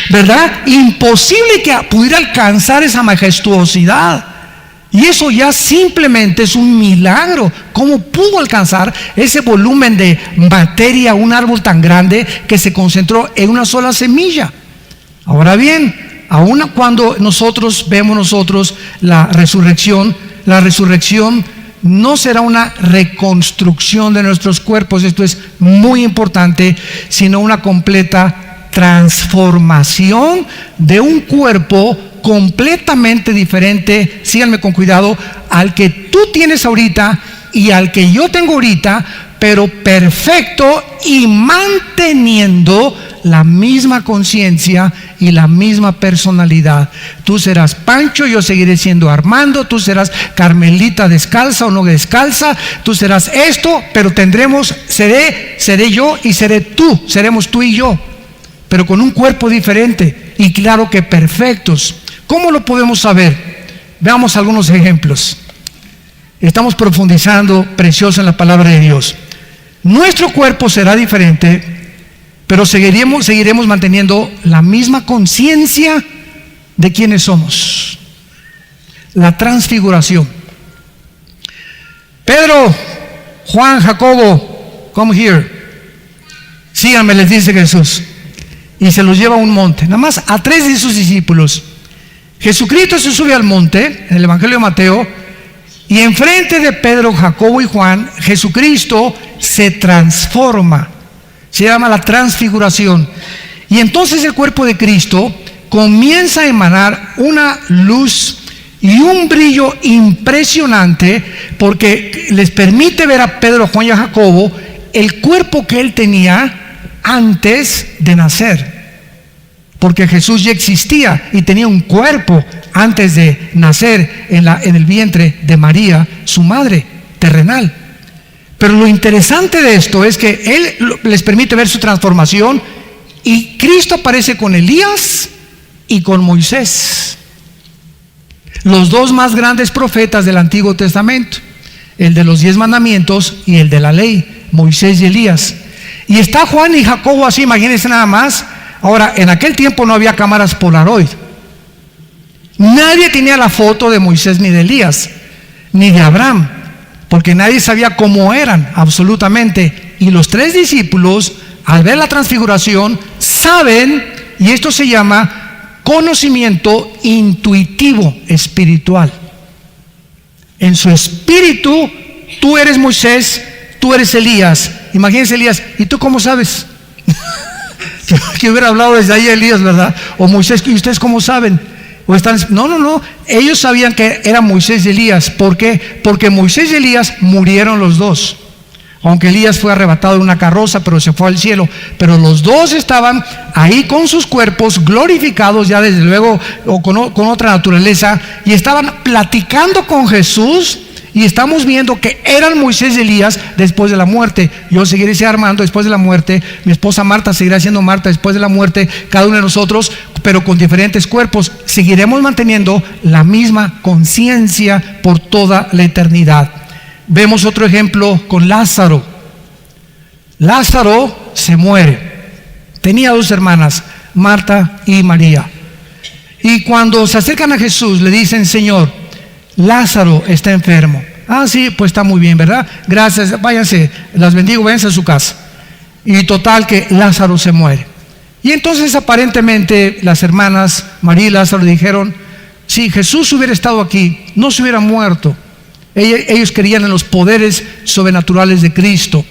S2: ¿verdad? Imposible que pudiera alcanzar esa majestuosidad. Y eso ya simplemente es un milagro. ¿Cómo pudo alcanzar ese volumen de materia un árbol tan grande que se concentró en una sola semilla? Ahora bien, aun cuando vemos la resurrección no será una reconstrucción de nuestros cuerpos, esto es muy importante, sino una completa transformación de un cuerpo completamente diferente, síganme con cuidado, al que tú tienes ahorita y al que yo tengo ahorita, pero perfecto y manteniendo la misma conciencia y la misma personalidad. Tú serás Pancho, yo seguiré siendo Armando, tú serás Carmelita descalza o no descalza, tú serás esto, pero seré yo y seré tú, seremos tú y yo, pero con un cuerpo diferente y claro que perfectos. ¿Cómo lo podemos saber? Veamos algunos ejemplos. Estamos profundizando precioso en la palabra de Dios. Nuestro cuerpo será diferente, pero seguiremos manteniendo la misma conciencia de quiénes somos. La transfiguración. Pedro, Juan, Jacobo, come here. Síganme, les dice Jesús. Y se los lleva a un monte. Nada más a 3 de sus discípulos. Jesucristo se sube al monte, en el Evangelio de Mateo, y enfrente de Pedro, Jacobo y Juan, Jesucristo se transforma. Se llama la transfiguración. Y entonces el cuerpo de Cristo comienza a emanar una luz y un brillo impresionante, porque les permite ver a Pedro, Juan y a Jacobo el cuerpo que él tenía antes de nacer. Porque Jesús ya existía y tenía un cuerpo antes de nacer en el vientre de María, su madre terrenal. Pero lo interesante de esto es que Él les permite ver su transformación, y Cristo aparece con Elías y con Moisés, los 2 más grandes profetas del Antiguo Testamento, el de los 10 mandamientos y el de la ley, Moisés y Elías. Y está Juan y Jacobo así, imagínense nada más. Ahora, en aquel tiempo no había cámaras Polaroid, Nadie tenía la foto de Moisés ni de Elías, ni de Abraham, porque nadie sabía cómo eran absolutamente. Y los 3 discípulos, al ver la transfiguración, saben, y esto se llama conocimiento intuitivo espiritual. En su espíritu, tú eres Moisés, tú eres Elías. Imagínense Elías, ¿y tú cómo sabes? que hubiera hablado desde ahí Elías, ¿verdad? O Moisés, ¿y ustedes cómo saben? O están, no, ellos sabían que era Moisés y Elías. ¿Por qué? Porque Moisés y Elías murieron los dos. Aunque Elías fue arrebatado en una carroza, pero se fue al cielo. Pero los dos estaban ahí con sus cuerpos glorificados, ya desde luego, o con otra naturaleza, y estaban platicando con Jesús. Y estamos viendo que eran Moisés y Elías después de la muerte. Yo seguiré siendo Armando después de la muerte. Mi esposa Marta seguirá siendo Marta después de la muerte. Cada uno de nosotros, pero con diferentes cuerpos. Seguiremos manteniendo la misma conciencia por toda la eternidad. Vemos otro ejemplo con Lázaro. Lázaro se muere. Tenía 2 hermanas, Marta y María. Y cuando se acercan a Jesús, le dicen: Señor, Lázaro está enfermo. Ah, sí, pues está muy bien, ¿verdad? Gracias, váyanse, las bendigo, váyanse a su casa. Y total que Lázaro se muere. Y entonces aparentemente las hermanas María y Lázaro dijeron: si Jesús hubiera estado aquí, no se hubiera muerto. Ellos creían en los poderes sobrenaturales de Cristo.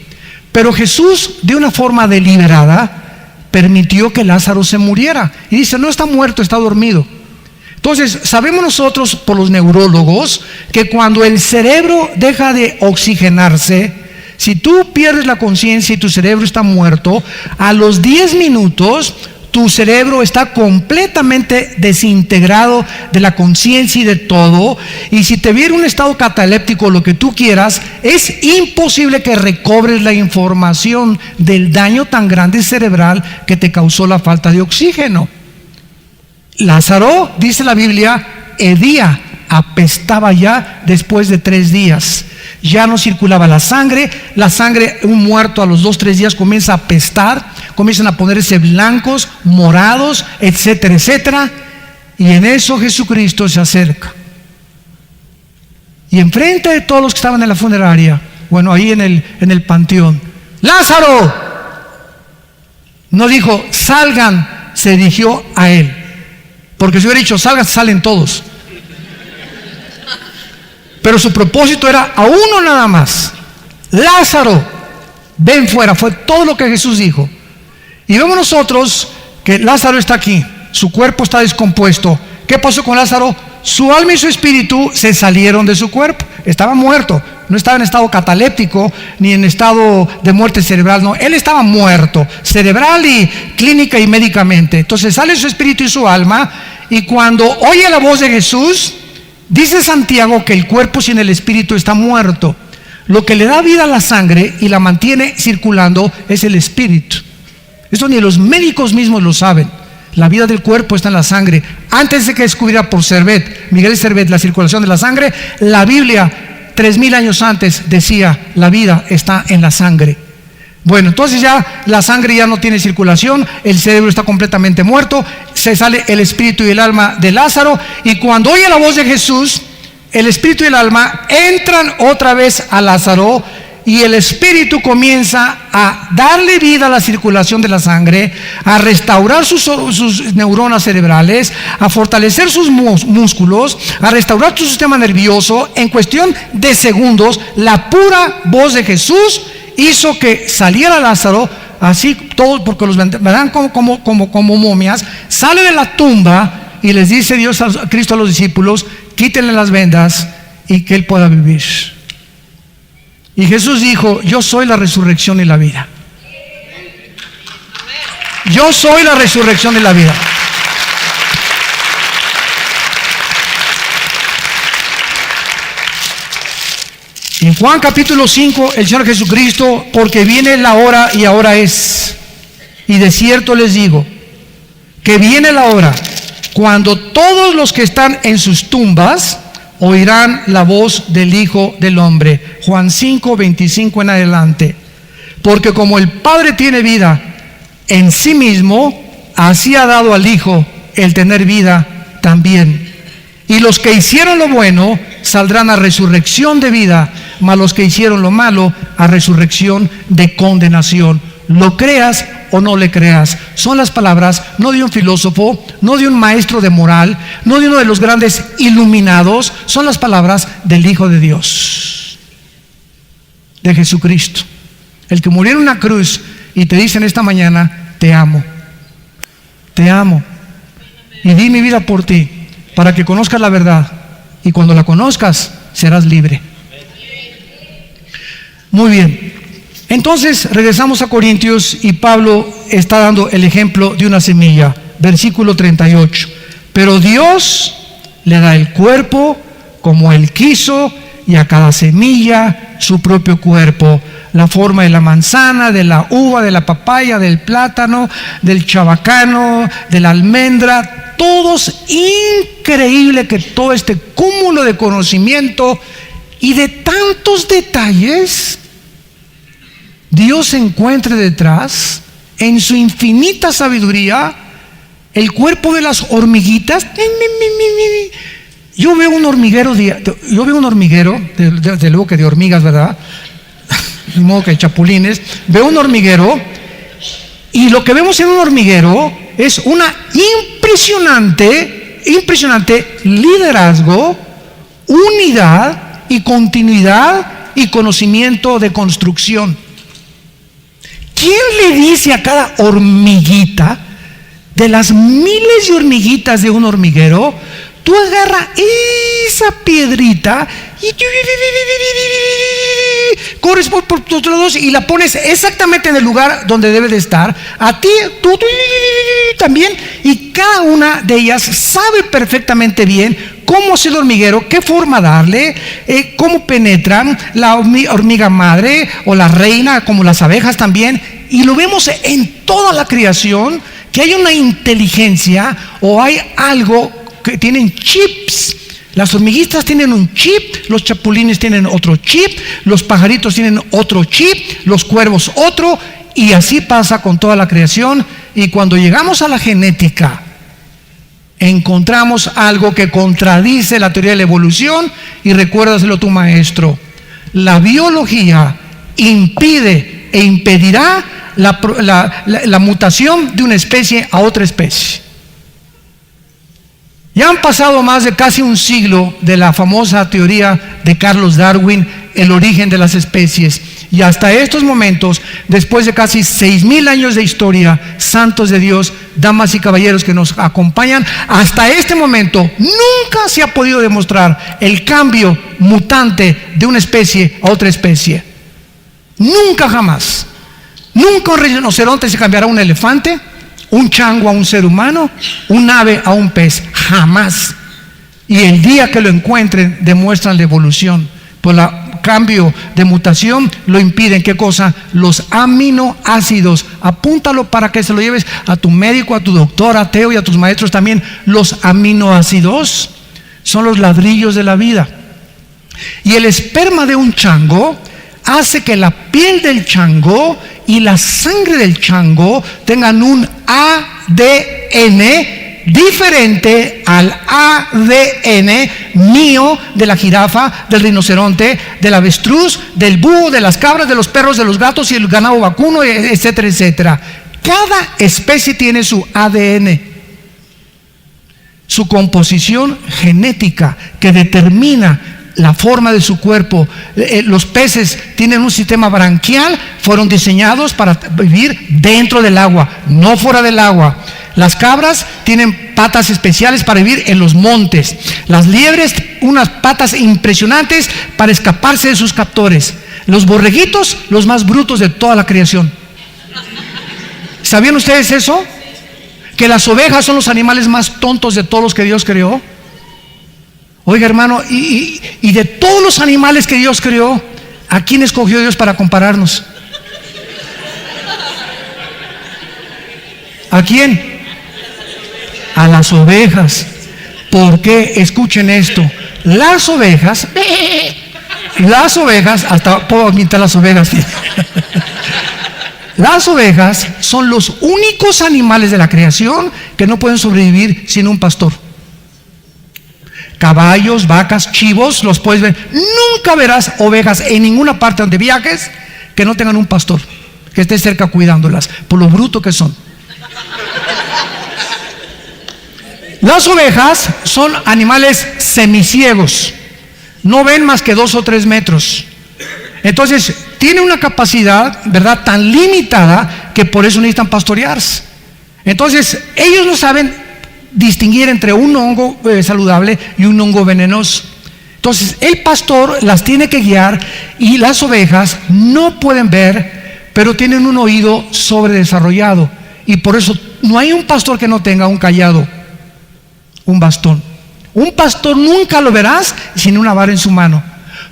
S2: Pero Jesús, de una forma deliberada, permitió que Lázaro se muriera. Y dice: no está muerto, está dormido. Entonces, sabemos nosotros por los neurólogos que cuando el cerebro deja de oxigenarse, si tú pierdes la conciencia y tu cerebro está muerto, a los 10 minutos tu cerebro está completamente desintegrado de la conciencia y de todo. Y si te viene un estado cataléptico, lo que tú quieras, es imposible que recobres la información del daño tan grande cerebral que te causó la falta de oxígeno. Lázaro, dice la Biblia, hedía, apestaba ya después de 3 días. Ya no circulaba la sangre, un muerto a los 2-3 días comienza a apestar, comienzan a ponerse blancos, morados, etcétera, etcétera. Y en eso Jesucristo se acerca. Y enfrente de todos los que estaban en la funeraria, bueno, ahí en el panteón, ¡Lázaro! No dijo: salgan, se dirigió a él. Porque si hubiera dicho: salgan, salen todos. Pero su propósito era a uno nada más: Lázaro, ven fuera. Fue todo lo que Jesús dijo. Y vemos nosotros que Lázaro está aquí, su cuerpo está descompuesto. ¿Qué pasó con Lázaro? Su alma y su espíritu se salieron de su cuerpo. Estaba muerto, no estaba en estado cataléptico ni en estado de muerte cerebral, no, él estaba muerto, cerebral y clínica y médicamente. Entonces sale su espíritu y su alma, y cuando oye la voz de Jesús, dice Santiago que el cuerpo sin el espíritu está muerto. Lo que le da vida a la sangre y la mantiene circulando es el espíritu. Esto ni los médicos mismos lo saben. La vida del cuerpo está en la sangre. Antes de que descubriera por Miguel Servet, la circulación de la sangre, la Biblia 3000 años antes decía: la vida está en la sangre. Bueno, entonces ya la sangre ya no tiene circulación, el cerebro está completamente muerto, se sale el espíritu y el alma de Lázaro, y cuando oye la voz de Jesús, el espíritu y el alma entran otra vez a Lázaro, y el espíritu comienza a darle vida a la circulación de la sangre, a restaurar sus neuronas cerebrales, a fortalecer sus músculos, a restaurar su sistema nervioso. En cuestión de segundos, la pura voz de Jesús hizo que saliera Lázaro, así todos, porque los verán como momias, sale de la tumba, y les dice Cristo a los discípulos: quítenle las vendas y que él pueda vivir. Y Jesús dijo: yo soy la resurrección y la vida. Yo soy la resurrección y la vida. En Juan capítulo 5, el Señor Jesucristo: porque viene la hora y ahora es, y de cierto les digo, que viene la hora cuando todos los que están en sus tumbas oirán la voz del Hijo del Hombre. Juan 5, 25 en adelante. Porque como el Padre tiene vida en sí mismo, así ha dado al Hijo el tener vida también Y los que hicieron lo bueno saldrán a resurrección de vida, mas los que hicieron lo malo a resurrección de condenación. Lo creas o no le creas, son las palabras no de un filósofo, no de un maestro de moral, no de uno de los grandes iluminados, son las palabras del Hijo de Dios, de Jesucristo, el que murió en una cruz y te dice en esta mañana: te amo, y di mi vida por ti, para que conozcas la verdad, y cuando la conozcas serás libre. Muy bien, entonces regresamos a Corintios y Pablo está dando el ejemplo de una semilla, versículo 38. Pero Dios le da el cuerpo como Él quiso, y a cada semilla su propio cuerpo, la forma de la manzana, de la uva, de la papaya, del plátano, del chabacano, de la almendra. Todos, increíble que todo este cúmulo de conocimiento y de tantos detalles Dios se encuentre detrás, en su infinita sabiduría, el cuerpo de las hormiguitas. Yo veo un hormiguero, desde luego que de hormigas, ¿verdad? De modo que hay chapulines. Veo un hormiguero, y lo que vemos en un hormiguero es una impresionante liderazgo, unidad y continuidad y conocimiento de construcción. ¿Quién le dice a cada hormiguita, de las miles de hormiguitas de un hormiguero, tú agarra esa piedrita y corres por tus lados y la pones exactamente en el lugar donde debe de estar? A ti, tú también, y cada una de ellas sabe perfectamente bien cómo es el hormiguero, qué forma darle, cómo penetran la hormiga madre o la reina, como las abejas también. Y lo vemos en toda la creación, que hay una inteligencia o hay algo que tienen chips. Las hormiguitas tienen un chip, los chapulines tienen otro chip, los pajaritos tienen otro chip, los cuervos otro, y así pasa con toda la creación. Y cuando llegamos a la genética, encontramos algo que contradice la teoría de la evolución, y recuérdaselo tu maestro: la biología impide e impedirá la mutación de una especie a otra especie. Ya han pasado más de casi un siglo de la famosa teoría de Carlos Darwin, el origen de las especies, y hasta estos momentos, después de casi 6,000 años de historia, santos de Dios, damas y caballeros que nos acompañan, hasta este momento nunca se ha podido demostrar el cambio mutante de una especie a otra especie. Nunca, jamás. Nunca un rinoceronte se cambiará a un elefante, un chango a un ser humano, un ave a un pez. Jamás. Y el día que lo encuentren, demuestran la evolución. Por el cambio de mutación lo impiden. ¿Qué cosa? Los aminoácidos. Apúntalo para que se lo lleves a tu médico, a tu doctor, a Teo y a tus maestros también. Los aminoácidos son los ladrillos de la vida. Y el esperma de un chango hace que la piel del chango y la sangre del chango tengan un ADN diferente al ADN mío, de la jirafa, del rinoceronte, del avestruz, del búho, de las cabras, de los perros, de los gatos y el ganado vacuno, etcétera, etcétera. Cada especie tiene su ADN, su composición genética, que determina la forma de su cuerpo. Los peces tienen un sistema branquial, fueron diseñados para vivir dentro del agua, no fuera del agua. Las cabras tienen patas especiales para vivir en los montes. Las liebres, unas patas impresionantes para escaparse de sus captores. Los borreguitos, los más brutos de toda la creación. ¿Sabían ustedes eso? Que las ovejas son los animales más tontos de todos los que Dios creó. Oiga, hermano, y de todos los animales que Dios creó, ¿a quién escogió Dios para compararnos? ¿A quién? A las ovejas. ¿Por qué? Escuchen esto. Las ovejas, hasta puedo imitar las ovejas. Las ovejas son los únicos animales de la creación que no pueden sobrevivir sin un pastor. caballos, vacas, chivos, los puedes ver. Nunca verás ovejas en ninguna parte donde viajes que no tengan un pastor que esté cerca cuidándolas, por lo bruto que son. Las ovejas son animales semiciegos, no ven más que 2 o 3 metros. Entonces, tienen una capacidad, ¿verdad?, tan limitada que por eso necesitan pastorearse. Entonces, ellos no saben distinguir entre un hongo saludable y un hongo venenoso. Entonces, el pastor las tiene que guiar y las ovejas no pueden ver, pero tienen un oído sobredesarrollado. Y por eso no hay un pastor que no tenga un cayado, un bastón. Un pastor nunca lo verás sin una vara en su mano,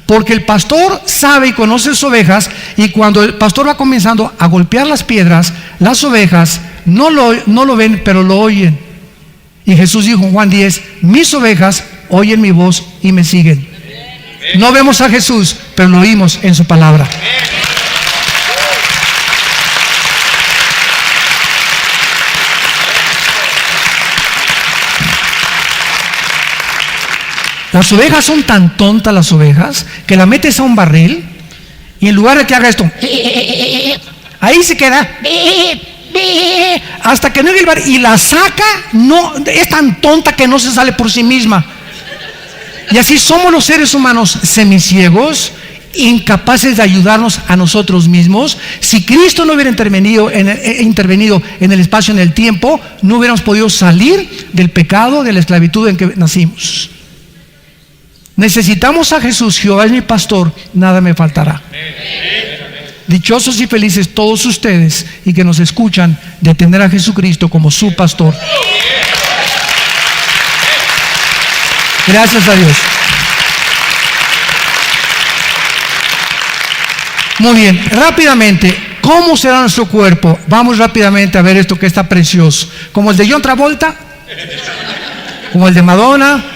S2: porque el pastor sabe y conoce sus ovejas, y cuando el pastor va comenzando a golpear las piedras, las ovejas no lo ven, pero lo oyen. Y Jesús dijo en Juan 10, mis ovejas oyen mi voz y me siguen. No vemos a Jesús, pero lo oímos en su palabra. Las ovejas son tan tontas, las ovejas, que la metes a un barril y en lugar de que haga esto, ahí se queda hasta que no llegue el barril y la saca. No, es tan tonta que no se sale por sí misma. Y así somos los seres humanos semiciegos, incapaces de ayudarnos a nosotros mismos. Si Cristo no hubiera intervenido en el espacio, en el tiempo, no hubiéramos podido salir del pecado, de la esclavitud en que nacimos. Necesitamos a Jesús. Jehová es mi pastor, nada me faltará. Dichosos y felices todos ustedes y que nos escuchan de tener a Jesucristo como su pastor. Gracias a Dios. Muy bien, rápidamente, ¿cómo será nuestro cuerpo? Vamos rápidamente a ver esto que está precioso. ¿Como el de John Travolta? ¿Como el de Madonna?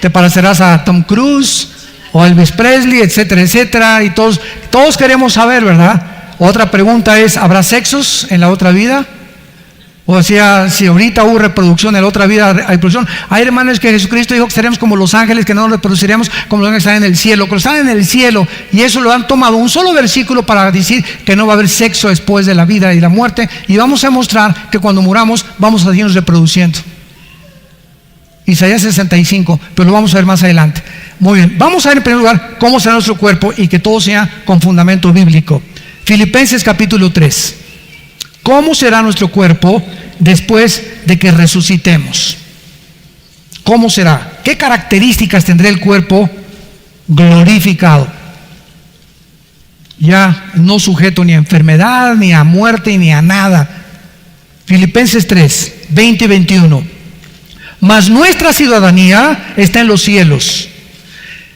S2: ¿Te parecerás a Tom Cruise o a Elvis Presley, etcétera, etcétera? Y todos queremos saber, ¿verdad? Otra pregunta es, ¿habrá sexos en la otra vida? O sea, si ahorita hubo reproducción, en la otra vida hay reproducción. Hay hermanos que Jesucristo dijo que seremos como los ángeles, que no nos reproduciremos como los ángeles que están en el cielo, que están en el cielo, y eso lo han tomado un solo versículo para decir que no va a haber sexo después de la vida y la muerte, y vamos a mostrar que cuando muramos vamos a seguirnos reproduciendo. Isaías 65, pero lo vamos a ver más adelante. Muy bien, vamos a ver en primer lugar cómo será nuestro cuerpo y que todo sea con fundamento bíblico. Filipenses capítulo 3. ¿Cómo será nuestro cuerpo después de que resucitemos? ¿Cómo será? ¿Qué características tendrá el cuerpo glorificado? Ya no sujeto ni a enfermedad, ni a muerte, ni a nada. Filipenses 3, 20 y 21. Mas nuestra ciudadanía está en los cielos,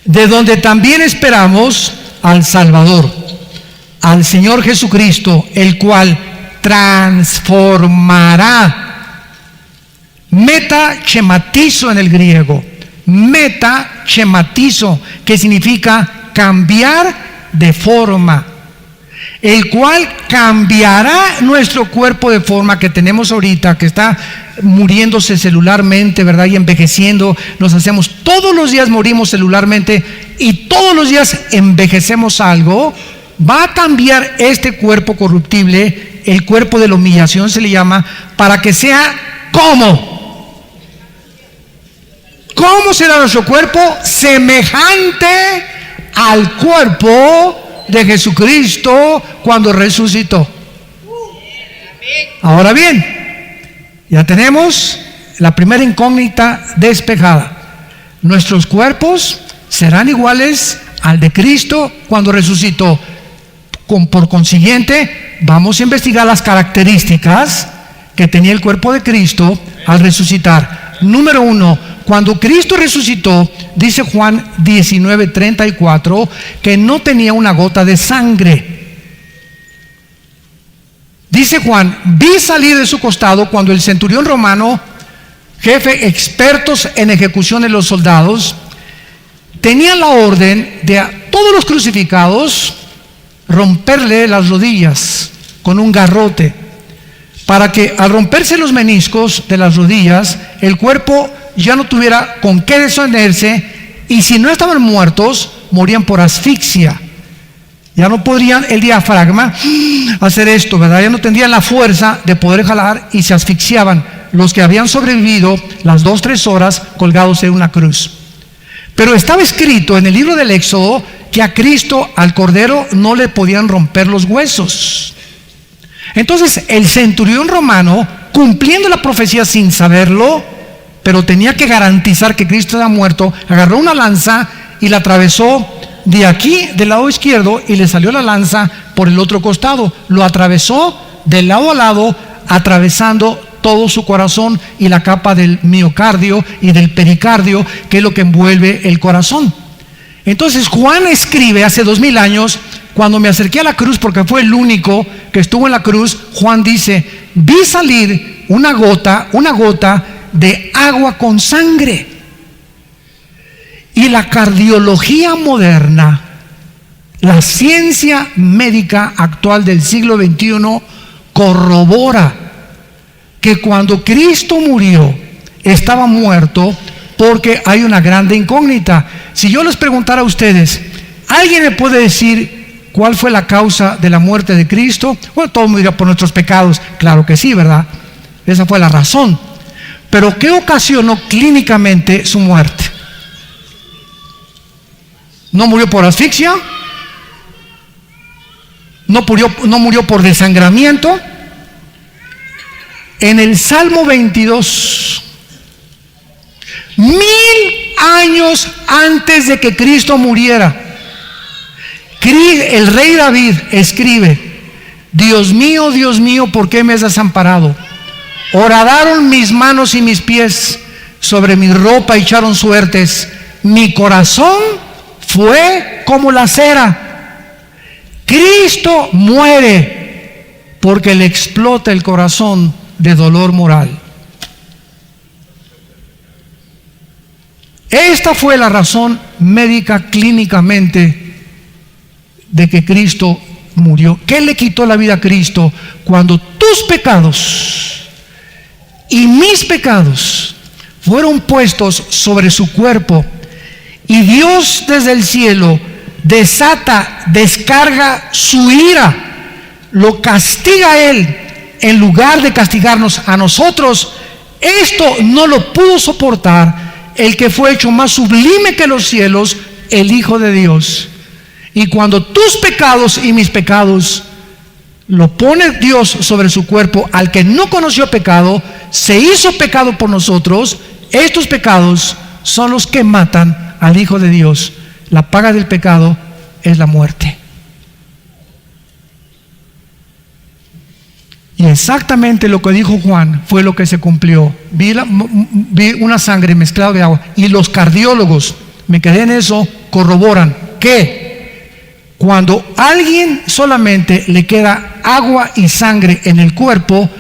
S2: de donde también esperamos al Salvador, al Señor Jesucristo, el cual transformará. Metachematizo en el griego. Metachematizo, que significa cambiar de forma. El cual cambiará nuestro cuerpo de forma que tenemos ahorita, que está muriéndose celularmente, ¿verdad? Y envejeciendo. Nos hacemos, todos los días morimos celularmente y todos los días envejecemos algo. Va a cambiar este cuerpo corruptible, el cuerpo de la humillación se le llama, para que sea ¿cómo? ¿Cómo será nuestro cuerpo? Semejante al cuerpo de Jesucristo cuando resucitó. Ahora bien, ya tenemos la primera incógnita despejada. Nuestros cuerpos serán iguales al de Cristo cuando resucitó. Por consiguiente, vamos a investigar las características que tenía el cuerpo de Cristo al resucitar. Número 1, cuando Cristo resucitó, dice Juan 19:34, que no tenía una gota de sangre. Dice Juan, vi salir de su costado cuando el centurión romano, jefe expertos en ejecución de los soldados, tenía la orden de a todos los crucificados romperle las rodillas con un garrote, para que al romperse los meniscos de las rodillas, el cuerpo ya no tuviera con qué defenderse, y si no estaban muertos, morían por asfixia. Ya no podrían el diafragma hacer esto, ¿verdad? Ya no tendrían la fuerza de poder jalar y se asfixiaban los que habían sobrevivido las 2-3 horas colgados en una cruz. Pero estaba escrito en el libro del Éxodo que a Cristo, al Cordero, no le podían romper los huesos. Entonces el centurión romano, cumpliendo la profecía sin saberlo, pero tenía que garantizar que Cristo era muerto, agarró una lanza y la atravesó de aquí, del lado izquierdo, y le salió la lanza por el otro costado. Lo atravesó de lado a lado, atravesando todo su corazón y la capa del miocardio y del pericardio, que es lo que envuelve el corazón. Entonces Juan escribe hace 2000 años, cuando me acerqué a la cruz, porque fue el único que estuvo en la cruz, Juan dice: vi salir una gota de agua con sangre. Y la cardiología moderna, la ciencia médica actual del siglo XXI, corrobora que cuando Cristo murió, estaba muerto, porque hay una grande incógnita. Si yo les preguntara a ustedes, ¿alguien me puede decir cuál fue la causa de la muerte de Cristo? Bueno, todo murió por nuestros pecados. Claro que sí, ¿verdad? Esa fue la razón. Pero ¿qué ocasionó clínicamente su muerte? ¿No murió por asfixia? ¿No murió por desangramiento? En el Salmo 22, 1000 años antes de que Cristo muriera, el rey David escribe: Dios mío, ¿por qué me has desamparado? Horadaron mis manos y mis pies, sobre mi ropa echaron suertes, mi corazón fue como la cera. Cristo muere porque le explota el corazón de dolor moral. Esta fue la razón médica clínicamente de que Cristo murió. ¿Qué le quitó la vida a Cristo? Cuando tus pecados y mis pecados fueron puestos sobre su cuerpo, y Dios desde el cielo descarga su ira, lo castiga a él en lugar de castigarnos a nosotros. Esto no lo pudo soportar el que fue hecho más sublime que los cielos, el Hijo de Dios. Y cuando tus pecados y mis pecados lo pone Dios sobre su cuerpo, al que no conoció pecado, se hizo pecado por nosotros. Estos pecados son los que matan al Hijo de Dios. La paga del pecado es la muerte. Y exactamente lo que dijo Juan fue lo que se cumplió. Vi una sangre mezclada de agua, y los cardiólogos, me quedé en eso, corroboran que cuando a alguien solamente le queda agua y sangre en el cuerpo,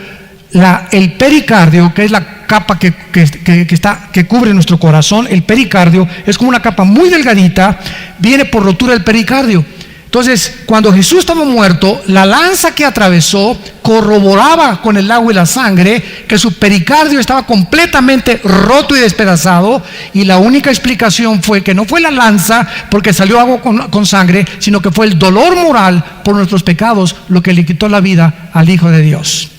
S2: el pericardio, que es la capa que cubre nuestro corazón, el pericardio es como una capa muy delgadita, viene por rotura del pericardio. Entonces, cuando Jesús estaba muerto, la lanza que atravesó corroboraba con el agua y la sangre que su pericardio estaba completamente roto y despedazado, y la única explicación fue que no fue la lanza porque salió agua con sangre, sino que fue el dolor moral por nuestros pecados lo que le quitó la vida al Hijo de Dios.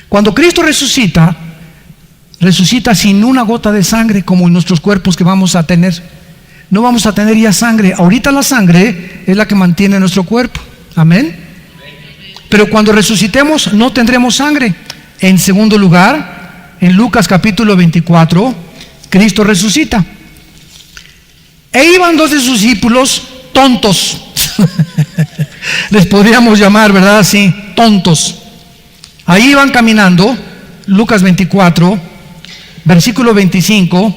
S2: Cuando Cristo resucita sin una gota de sangre, como en nuestros cuerpos que vamos a tener. No vamos a tener ya sangre. Ahorita la sangre es la que mantiene nuestro cuerpo. Amén. Pero cuando resucitemos no tendremos sangre. En segundo lugar, en Lucas capítulo 24, Cristo resucita. E iban dos de sus discípulos tontos. Les podríamos llamar, ¿verdad? Así, tontos. Ahí iban caminando, Lucas 24, versículo 25,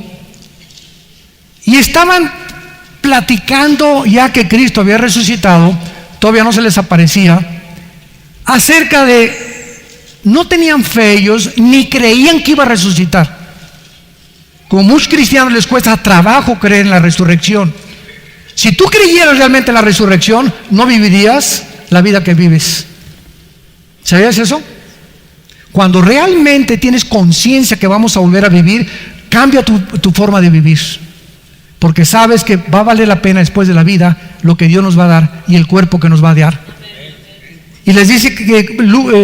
S2: y estaban platicando, ya que Cristo había resucitado, todavía no se les aparecía, acerca de, no tenían fe ellos, ni creían que iba a resucitar. Como muchos cristianos les cuesta trabajo creer en la resurrección. Si tú creyeras realmente en la resurrección, no vivirías la vida que vives. ¿Sabías eso? Cuando realmente tienes conciencia que vamos a volver a vivir, cambia tu forma de vivir. Porque sabes que va a valer la pena después de la vida lo que Dios nos va a dar y el cuerpo que nos va a dar. Y les dice que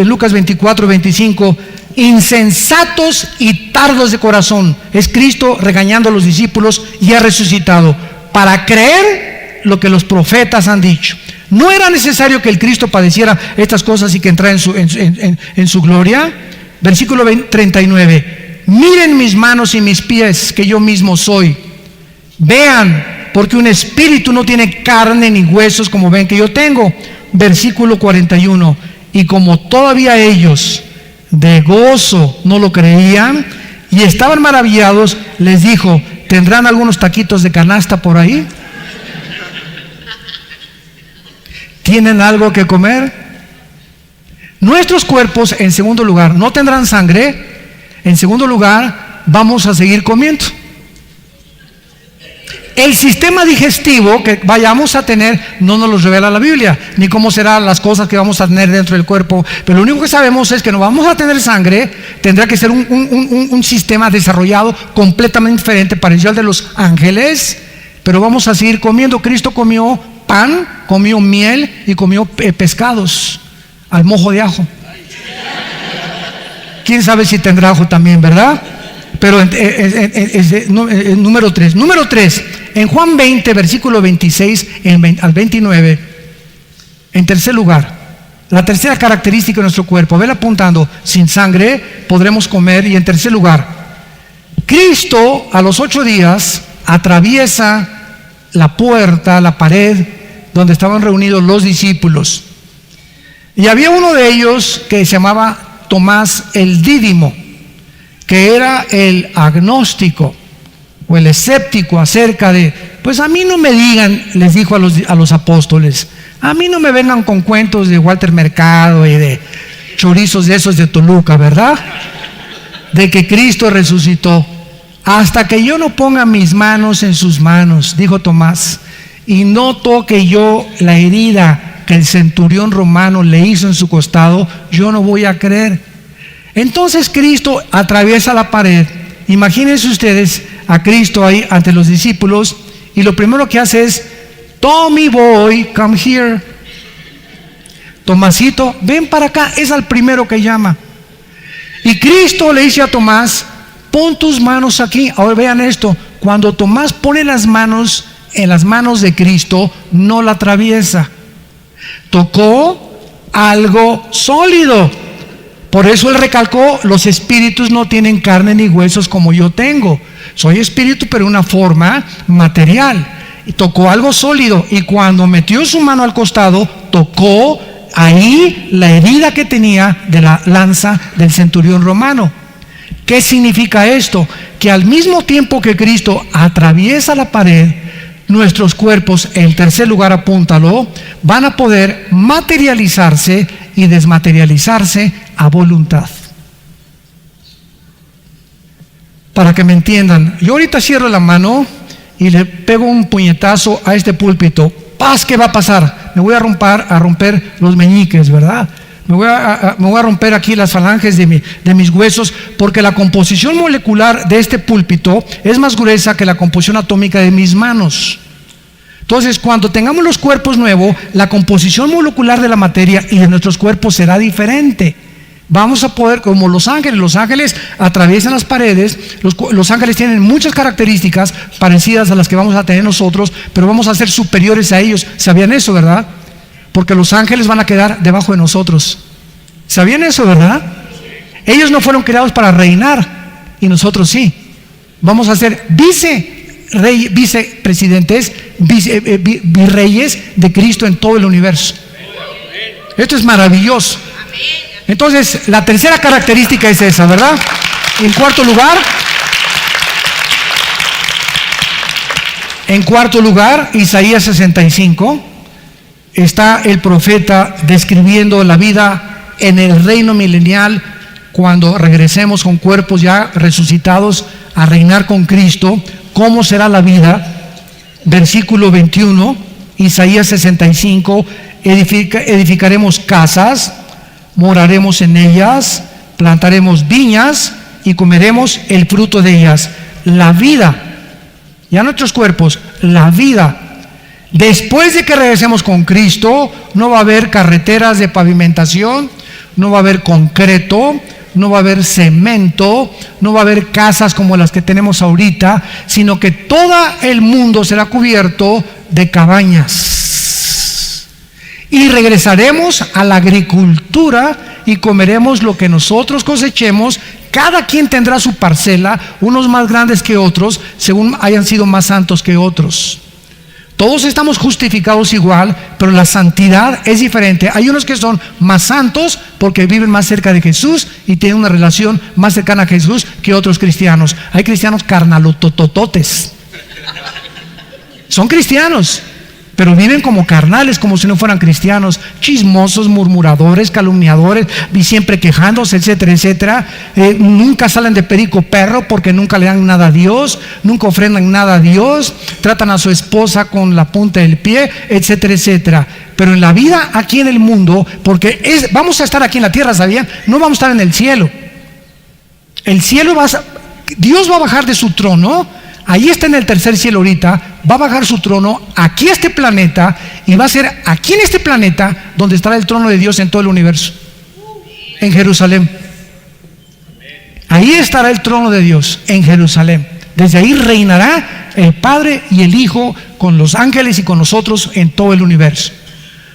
S2: Lucas 24, 25, insensatos y tardos de corazón. Es Cristo regañando a los discípulos y ha resucitado para creer lo que los profetas han dicho. ¿No era necesario que el Cristo padeciera estas cosas y que entrara en su gloria? Versículo 39. Miren mis manos y mis pies, que yo mismo soy. Vean, porque un espíritu no tiene carne ni huesos como ven que yo tengo. Versículo 41. Y como todavía ellos de gozo no lo creían y estaban maravillados, les dijo: ¿tendrán algunos taquitos de canasta por ahí? ¿Tienen algo que comer? Nuestros cuerpos, en segundo lugar, no tendrán sangre. En segundo lugar, vamos a seguir comiendo. El sistema digestivo que vayamos a tener no nos lo revela la Biblia, ni cómo serán las cosas que vamos a tener dentro del cuerpo. Pero lo único que sabemos es que no vamos a tener sangre. Tendrá que ser un sistema desarrollado completamente diferente, parecido al de los ángeles. Pero vamos a seguir comiendo. Cristo comió pan, comió miel y comió pescados al mojo de ajo. Quién sabe si tendrá ajo también, ¿verdad? Pero número 3. Número 3, en Juan 20, versículo 26 al 29, en tercer lugar, la tercera característica de nuestro cuerpo, vela apuntando: sin sangre podremos comer. Y en tercer lugar, Cristo a los 8 días atraviesa la puerta, la pared donde estaban reunidos los discípulos. Y había uno de ellos que se llamaba Tomás el Dídimo, que era el agnóstico o el escéptico acerca de, pues a mí no me digan, les dijo a los apóstoles, a mí no me vengan con cuentos de Walter Mercado y de chorizos de esos de Toluca, ¿verdad? De que Cristo resucitó. Hasta que yo no ponga mis manos en sus manos, dijo Tomás, y no toque yo la herida que el centurión romano le hizo en su costado, yo no voy a creer. Entonces Cristo atraviesa la pared. Imagínense ustedes a Cristo ahí ante los discípulos, y lo primero que hace es: Tommy boy, come here. Tomasito, ven para acá. Es al primero que llama. Y Cristo le dice a Tomás: pon tus manos aquí. Ahora vean esto: cuando Tomás pone las manos en las manos de Cristo, no la atraviesa, tocó algo sólido. Por eso él recalcó: los espíritus no tienen carne ni huesos como yo tengo. Soy espíritu, pero una forma material. Y tocó algo sólido, y cuando metió su mano al costado, tocó ahí la herida que tenía de la lanza del centurión romano. ¿Qué significa esto? Que al mismo tiempo que Cristo atraviesa la pared, nuestros cuerpos, en tercer lugar apúntalo, van a poder materializarse y desmaterializarse a voluntad. Para que me entiendan, yo ahorita cierro la mano y le pego un puñetazo a este púlpito. ¡Paz! ¿Qué va a pasar? Me voy a romper los meñiques, ¿verdad? Me voy a romper aquí las falanges de mis huesos, porque la composición molecular de este púlpito es más gruesa que la composición atómica de mis manos. Entonces, cuando tengamos los cuerpos nuevos, la composición molecular de la materia y de nuestros cuerpos será diferente. Vamos a poder, como los ángeles atraviesan las paredes. Los ángeles tienen muchas características parecidas a las que vamos a tener nosotros, pero vamos a ser superiores a ellos. ¿Sabían eso, verdad? Porque los ángeles van a quedar debajo de nosotros. ¿Sabían eso, verdad? Ellos no fueron creados para reinar, y nosotros sí. Vamos a ser vicepresidentes, virreyes de Cristo en todo el universo. Esto es maravilloso. Entonces, la tercera característica es esa, ¿verdad? En cuarto lugar, Isaías 65, está el profeta describiendo la vida en el reino milenial, cuando regresemos con cuerpos ya resucitados a reinar con Cristo. ¿Cómo será la vida? Versículo 21, Isaías 65, edificaremos casas, moraremos en ellas, plantaremos viñas y comeremos el fruto de ellas. La vida, ya nuestros cuerpos, la vida. Después de que regresemos con Cristo, no va a haber carreteras de pavimentación, no va a haber concreto, no va a haber cemento, no va a haber casas como las que tenemos ahorita, sino que todo el mundo será cubierto de cabañas. Y regresaremos a la agricultura y comeremos lo que nosotros cosechemos. Cada quien tendrá su parcela, unos más grandes que otros, según hayan sido más santos que otros. Todos estamos justificados igual, pero la santidad es diferente. Hay unos que son más santos porque viven más cerca de Jesús y tienen una relación más cercana a Jesús que otros cristianos. Hay cristianos carnalotototes. Son cristianos, pero viven como carnales, como si no fueran cristianos, chismosos, murmuradores, calumniadores, y siempre quejándose, etcétera, etcétera. Nunca salen de perico perro porque nunca le dan nada a Dios, nunca ofrendan nada a Dios, tratan a su esposa con la punta del pie, etcétera, etcétera. Pero en la vida aquí en el mundo, porque vamos a estar aquí en la tierra, ¿sabían? No vamos a estar en el cielo. El cielo Dios va a bajar de su trono. Ahí está en el tercer cielo ahorita, va a bajar su trono aquí a este planeta y va a ser aquí en este planeta donde estará el trono de Dios en todo el universo, en Jerusalén. Ahí estará el trono de Dios, en Jerusalén. Desde ahí reinará el Padre y el Hijo con los ángeles y con nosotros en todo el universo.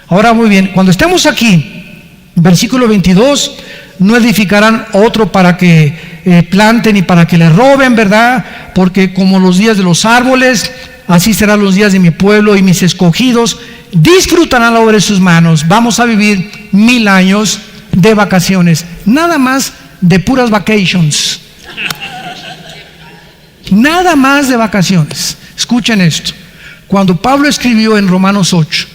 S2: Ahora muy bien, cuando estemos aquí, versículo 22, no edificarán otro para que planten y para que le roben, ¿verdad? Porque como los días de los árboles, así serán los días de mi pueblo, y mis escogidos disfrutarán la obra de sus manos. Vamos a vivir 1000 años de vacaciones, nada más de puras vacations, nada más de vacaciones. Escuchen esto, cuando Pablo escribió en Romanos 8,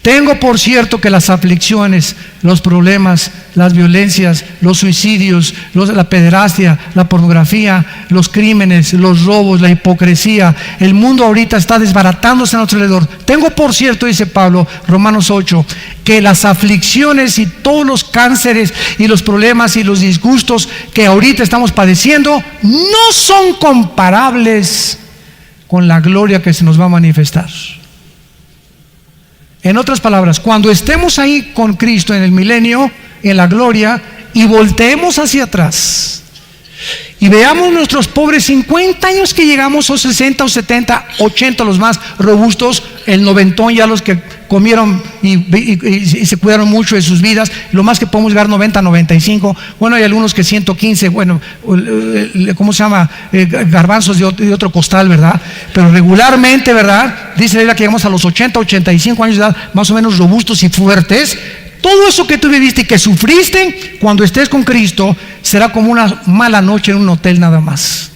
S2: tengo por cierto que las aflicciones, los problemas, las violencias, los suicidios, la pederastia, la pornografía, los crímenes, los robos, la hipocresía, el mundo ahorita está desbaratándose a nuestro alrededor. Tengo por cierto, dice Pablo, Romanos 8, que las aflicciones y todos los cánceres y los problemas y los disgustos que ahorita estamos padeciendo no son comparables con la gloria que se nos va a manifestar. En otras palabras, cuando estemos ahí con Cristo en el milenio, en la gloria, y volteemos hacia atrás y veamos nuestros pobres 50 años que llegamos, o 60 o 70, 80 los más robustos, el 90 ya los que comieron y se cuidaron mucho de sus vidas, lo más que podemos llegar 90, 95, bueno, hay algunos que 115, bueno, ¿cómo se llama? Garbanzos de otro costal, ¿verdad? Pero regularmente, ¿verdad? Dice la Biblia que llegamos a los 80, 85 años de edad, más o menos robustos y fuertes. Todo eso que tú viviste y que sufriste, cuando estés con Cristo, será como una mala noche en un hotel nada más.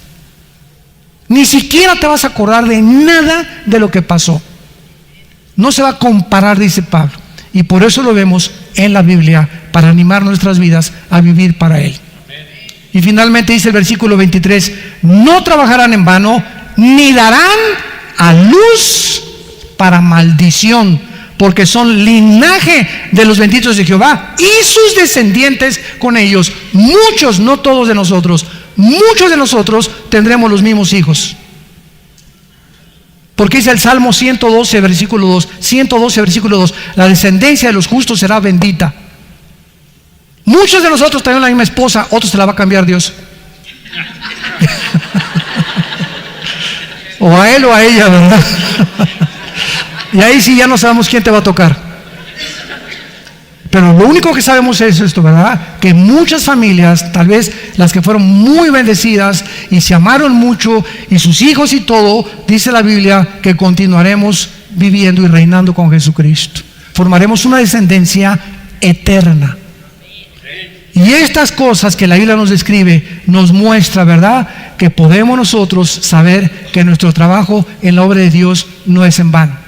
S2: Ni siquiera te vas a acordar de nada de lo que pasó. No se va a comparar, dice Pablo. Y por eso lo vemos en la Biblia, para animar nuestras vidas a vivir para Él. Y finalmente dice el versículo 23, no trabajarán en vano, ni darán a luz para maldición, porque son linaje de los benditos de Jehová y sus descendientes con ellos. Muchos, no todos de nosotros, muchos de nosotros tendremos los mismos hijos. Porque dice el Salmo 112, versículo 2, 112, versículo 2, la descendencia de los justos será bendita. Muchos de nosotros tenemos la misma esposa, otros se la va a cambiar Dios. O a él o a ella, ¿verdad? Y ahí sí ya no sabemos quién te va a tocar. Pero lo único que sabemos es esto, ¿verdad? Que muchas familias, tal vez las que fueron muy bendecidas y se amaron mucho, y sus hijos y todo, dice la Biblia que continuaremos viviendo y reinando con Jesucristo. Formaremos una descendencia eterna. Y estas cosas que la Biblia nos describe nos muestra, ¿verdad?, que podemos nosotros saber que nuestro trabajo en la obra de Dios no es en vano.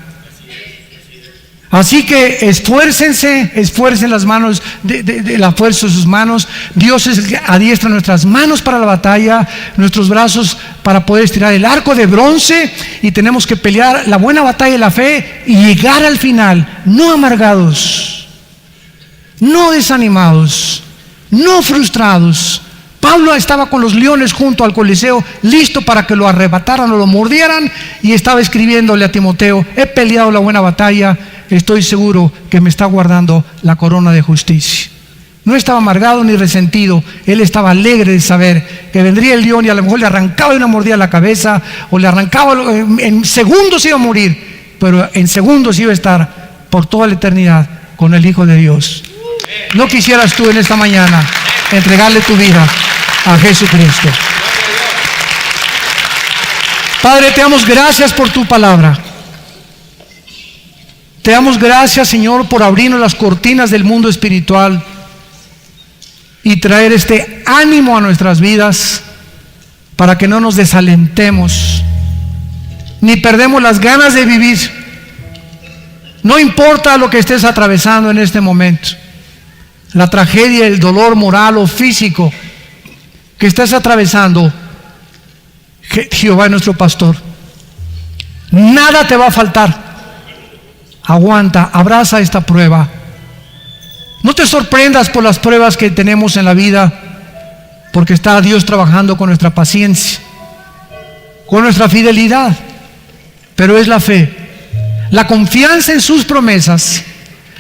S2: Así que esfuercen las manos de la fuerza de sus manos. Dios es el que adiestra nuestras manos para la batalla, nuestros brazos para poder estirar el arco de bronce, y tenemos que pelear la buena batalla de la fe y llegar al final, no amargados, no desanimados, no frustrados. Pablo estaba con los leones junto al Coliseo, listo para que lo arrebataran o lo mordieran, y estaba escribiéndole a Timoteo: he peleado la buena batalla, estoy seguro que me está guardando la corona de justicia. No estaba amargado ni resentido, él estaba alegre de saber que vendría el león y a lo mejor le arrancaba una mordida a la cabeza, o le arrancaba, en segundos iba a morir, pero en segundos iba a estar por toda la eternidad con el Hijo de Dios. ¿No quisieras tú en esta mañana entregarle tu vida a Jesucristo? Padre, te damos gracias por tu palabra. Te damos gracias, Señor, por abrirnos las cortinas del mundo espiritual y traer este ánimo a nuestras vidas para que no nos desalentemos ni perdemos las ganas de vivir. No importa lo que estés atravesando en este momento, la tragedia, el dolor moral o físico que estés atravesando, Jehová es nuestro pastor. Nada te va a faltar. Aguanta, abraza esta prueba. No te sorprendas por las pruebas que tenemos en la vida, porque está Dios trabajando con nuestra paciencia, con nuestra fidelidad. Pero es la fe, la confianza en sus promesas,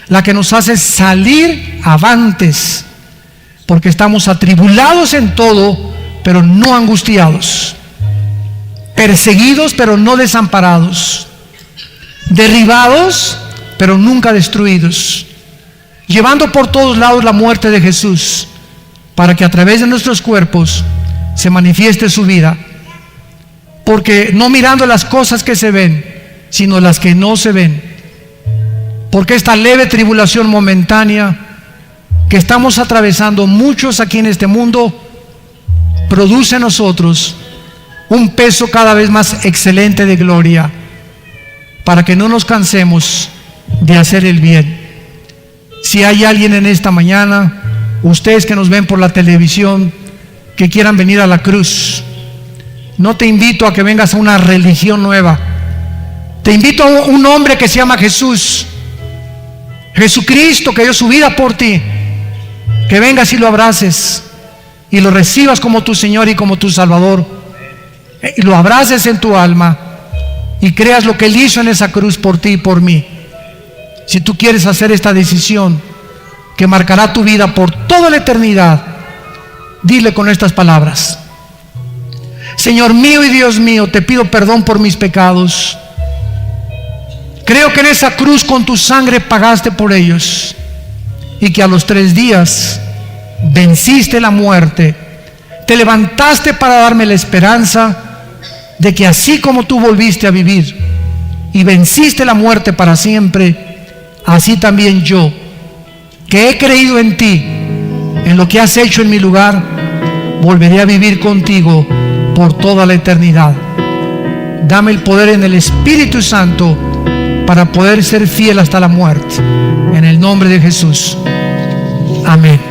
S2: la que nos hace salir avantes, porque estamos atribulados en todo, pero no angustiados, perseguidos, pero no desamparados, derribados, pero nunca destruidos, llevando por todos lados la muerte de Jesús, para que a través de nuestros cuerpos se manifieste su vida, porque no mirando las cosas que se ven, sino las que no se ven, porque esta leve tribulación momentánea que estamos atravesando muchos aquí en este mundo, produce en nosotros un peso cada vez más excelente de gloria, para que no nos cansemos de hacer el bien. Si hay alguien en esta mañana, ustedes que nos ven por la televisión, que quieran venir a la cruz, no te invito a que vengas a una religión nueva. Te invito a un hombre que se llama Jesús, Jesucristo, que dio su vida por ti. Que vengas y lo abraces y lo recibas como tu Señor y como tu Salvador, y lo abraces en tu alma y creas lo que Él hizo en esa cruz por ti y por mí. Si tú quieres hacer esta decisión que marcará tu vida por toda la eternidad, dile con estas palabras: Señor mío y Dios mío, te pido perdón por mis pecados. Creo que en esa cruz con tu sangre pagaste por ellos, y que a los 3 días venciste la muerte, te levantaste para darme la esperanza de que así como tú volviste a vivir y venciste la muerte para siempre, así también yo, que he creído en ti, en lo que has hecho en mi lugar, volveré a vivir contigo por toda la eternidad. Dame el poder en el Espíritu Santo para poder ser fiel hasta la muerte. En el nombre de Jesús. Amén.